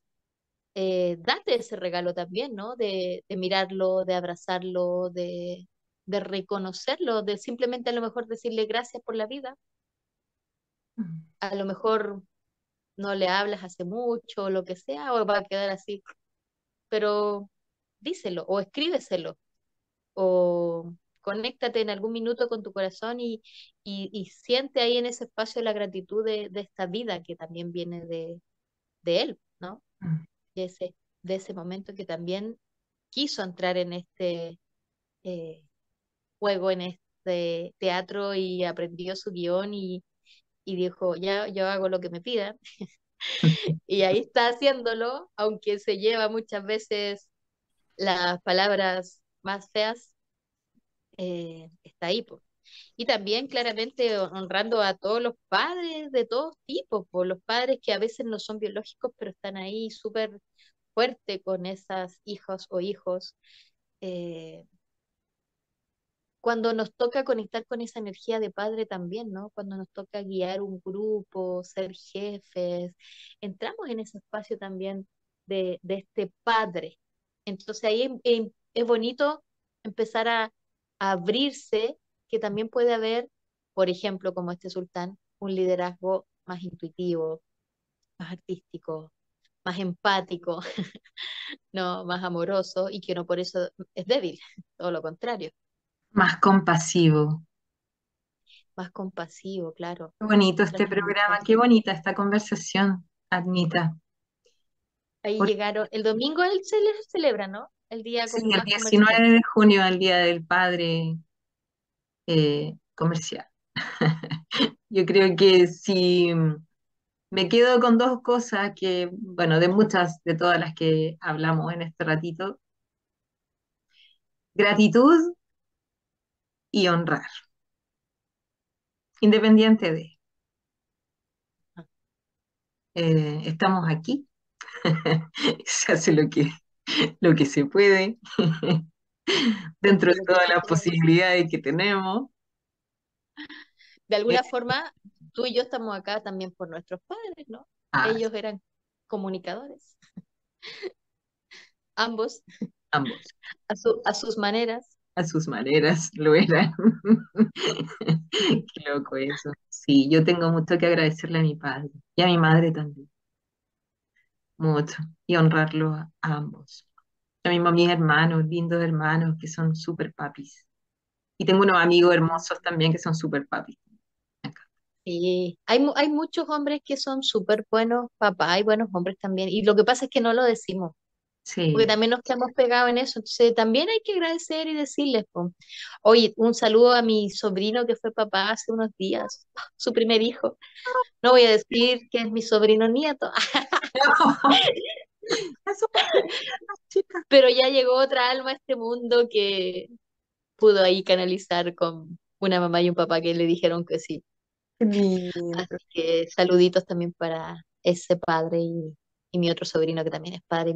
[SPEAKER 2] date ese regalo también, ¿no? De mirarlo, de abrazarlo, de reconocerlo, de simplemente a lo mejor decirle gracias por la vida. A lo mejor no le hablas hace mucho, o lo que sea, o va a quedar así, pero díselo o escríbeselo o conéctate en algún minuto con tu corazón y siente ahí en ese espacio la gratitud de esta vida que también viene de él, ¿no? De de ese momento que también quiso entrar en este eh, juego, en este teatro y aprendió su guión y dijo, ya yo hago lo que me pidan. Y ahí está haciéndolo, aunque se lleva muchas veces las palabras más feas, está ahí, pues. Y también claramente honrando a todos los padres de todos tipos, por los padres que a veces no son biológicos, pero están ahí súper fuerte con esas hijos o hijos. Eh, Cuando nos toca conectar con esa energía de padre también, ¿no? Cuando nos toca guiar un grupo, ser jefes, entramos en ese espacio también de este padre. Entonces ahí es bonito empezar a abrirse, que también puede haber, por ejemplo, como este sultán, un liderazgo más intuitivo, más artístico, más empático, no, más amoroso y que no por eso es débil, todo lo contrario,
[SPEAKER 1] Más compasivo.
[SPEAKER 2] más compasivo, claro.
[SPEAKER 1] Qué bonito este programa,
[SPEAKER 2] Transmitir.
[SPEAKER 1] qué bonita esta conversación, Admita.
[SPEAKER 2] Ahí
[SPEAKER 1] Por-
[SPEAKER 2] llegaron, el domingo él se les celebra, ¿no? El día
[SPEAKER 1] sí,
[SPEAKER 2] como
[SPEAKER 1] el
[SPEAKER 2] más
[SPEAKER 1] 19
[SPEAKER 2] comercial.
[SPEAKER 1] de junio, el Día del Padre comercial. Yo creo que si me quedo con dos cosas que, bueno, de muchas, de todas las que hablamos en este ratito, gratitud y honrar, independiente de, estamos aquí, se hace lo que se puede, dentro
[SPEAKER 2] Dentro
[SPEAKER 1] de
[SPEAKER 2] de lo que
[SPEAKER 1] todas
[SPEAKER 2] se
[SPEAKER 1] las
[SPEAKER 2] puede.
[SPEAKER 1] posibilidades que tenemos.
[SPEAKER 2] De
[SPEAKER 1] Eh,
[SPEAKER 2] alguna forma, tú y yo estamos acá también por nuestros padres, ¿no?
[SPEAKER 1] ah,
[SPEAKER 2] Ellos eran comunicadores, ambos,
[SPEAKER 1] ambos,
[SPEAKER 2] a sus maneras.
[SPEAKER 1] a sus maneras, lo eran. Qué loco eso. Sí, yo tengo mucho que agradecerle a mi padre y a mi madre también, mucho, y honrarlos a ambos. Lo mismo a mis hermanos, lindos hermanos que son súper papis. Y tengo unos amigos hermosos también que son súper papis.
[SPEAKER 2] Sí, hay muchos hombres que son súper buenos papás, hay buenos hombres también. Y lo que pasa es que no lo decimos, porque
[SPEAKER 1] Sí,
[SPEAKER 2] también nos quedamos pegados en eso. Entonces, también hay que agradecer y decirles, po. Oye, un saludo a mi sobrino que fue papá hace unos días, su primer hijo. No voy a decir que es mi sobrino nieto,
[SPEAKER 1] eso pasa, chicas.
[SPEAKER 2] pero ya llegó otra alma a este mundo que pudo ahí canalizar con una mamá y un papá que le dijeron que sí.
[SPEAKER 1] Qué lindo.
[SPEAKER 2] Así que saluditos también para ese padre y mi otro sobrino que también es padre, y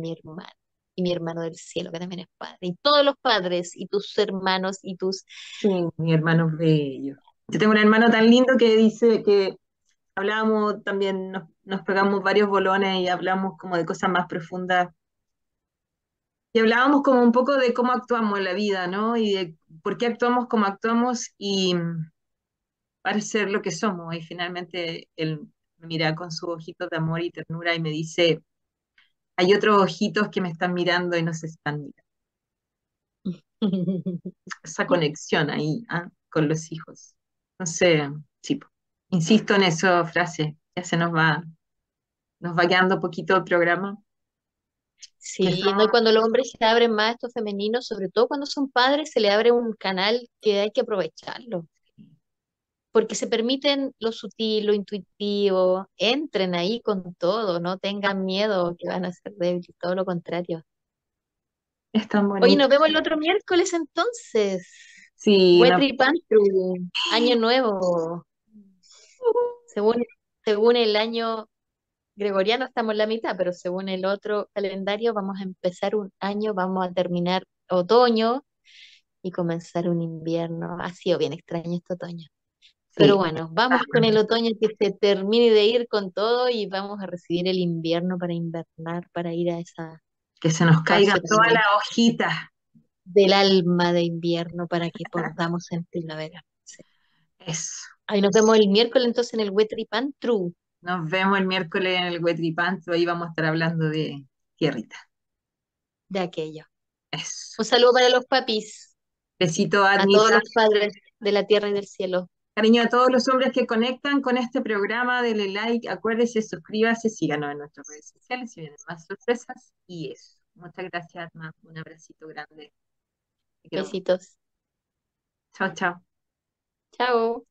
[SPEAKER 2] mi hermano del cielo que también es padre, y todos los padres, y tus hermanos, y tus...
[SPEAKER 1] Sí, mi hermano es bello. Yo tengo un hermano tan lindo que dice que hablábamos también, nos pegamos varios bolones y hablamos como de cosas más profundas. Y hablábamos como un poco de cómo actuamos en la vida, ¿no? Y de por qué actuamos como actuamos y para ser lo que somos. Y finalmente él me mira con sus ojitos de amor y ternura y me dice, hay otros ojitos que me están mirando y no se están mirando. Esa conexión ahí, ¿ah? Con los hijos. Entonces, sí, po. Insisto en esa frase, ya nos va quedando poquito el programa. que
[SPEAKER 2] Sí, no, y
[SPEAKER 1] somos,
[SPEAKER 2] cuando los hombres se abren más a estos femeninos, sobre todo cuando son padres, se le abre un canal que hay que aprovecharlo, porque se permiten lo sutil, lo intuitivo, entren ahí con todo, no tengan miedo que van a ser débiles, todo lo contrario.
[SPEAKER 1] es tan
[SPEAKER 2] Oye,
[SPEAKER 1] bonito.
[SPEAKER 2] nos vemos el otro miércoles entonces.
[SPEAKER 1] Sí,
[SPEAKER 2] Wetri Pantru, año nuevo. Según, según el año gregoriano estamos en la mitad, pero según el otro calendario vamos a empezar un año, vamos a terminar otoño y comenzar un invierno. Ha sido bien extraño este otoño. Pero
[SPEAKER 1] sí,
[SPEAKER 2] bueno, vamos con el otoño que se termine de ir con todo y vamos a recibir el invierno para invernar, para ir a ese
[SPEAKER 1] que se nos caigan
[SPEAKER 2] espacio
[SPEAKER 1] todas
[SPEAKER 2] también
[SPEAKER 1] las hojitas.
[SPEAKER 2] del alma de invierno para que podamos en primavera. Sí.
[SPEAKER 1] Eso.
[SPEAKER 2] Ahí nos vemos el miércoles entonces en el Wetripan True
[SPEAKER 1] Nos vemos el miércoles en el Huetripanto, ahí vamos a estar hablando de tierrita.
[SPEAKER 2] de aquello.
[SPEAKER 1] Eso.
[SPEAKER 2] Un saludo para los papis,
[SPEAKER 1] Besito,
[SPEAKER 2] a todos
[SPEAKER 1] Admita.
[SPEAKER 2] los padres de la tierra y del cielo.
[SPEAKER 1] Cariño a todos los hombres que conectan con este programa, denle like, acuérdese, suscríbase, síganos en nuestras redes sociales si vienen más sorpresas. Y eso. Muchas gracias, Adma. Un abracito grande. Te quiero mucho.
[SPEAKER 2] Besitos.
[SPEAKER 1] Chao, chao.
[SPEAKER 2] Chao.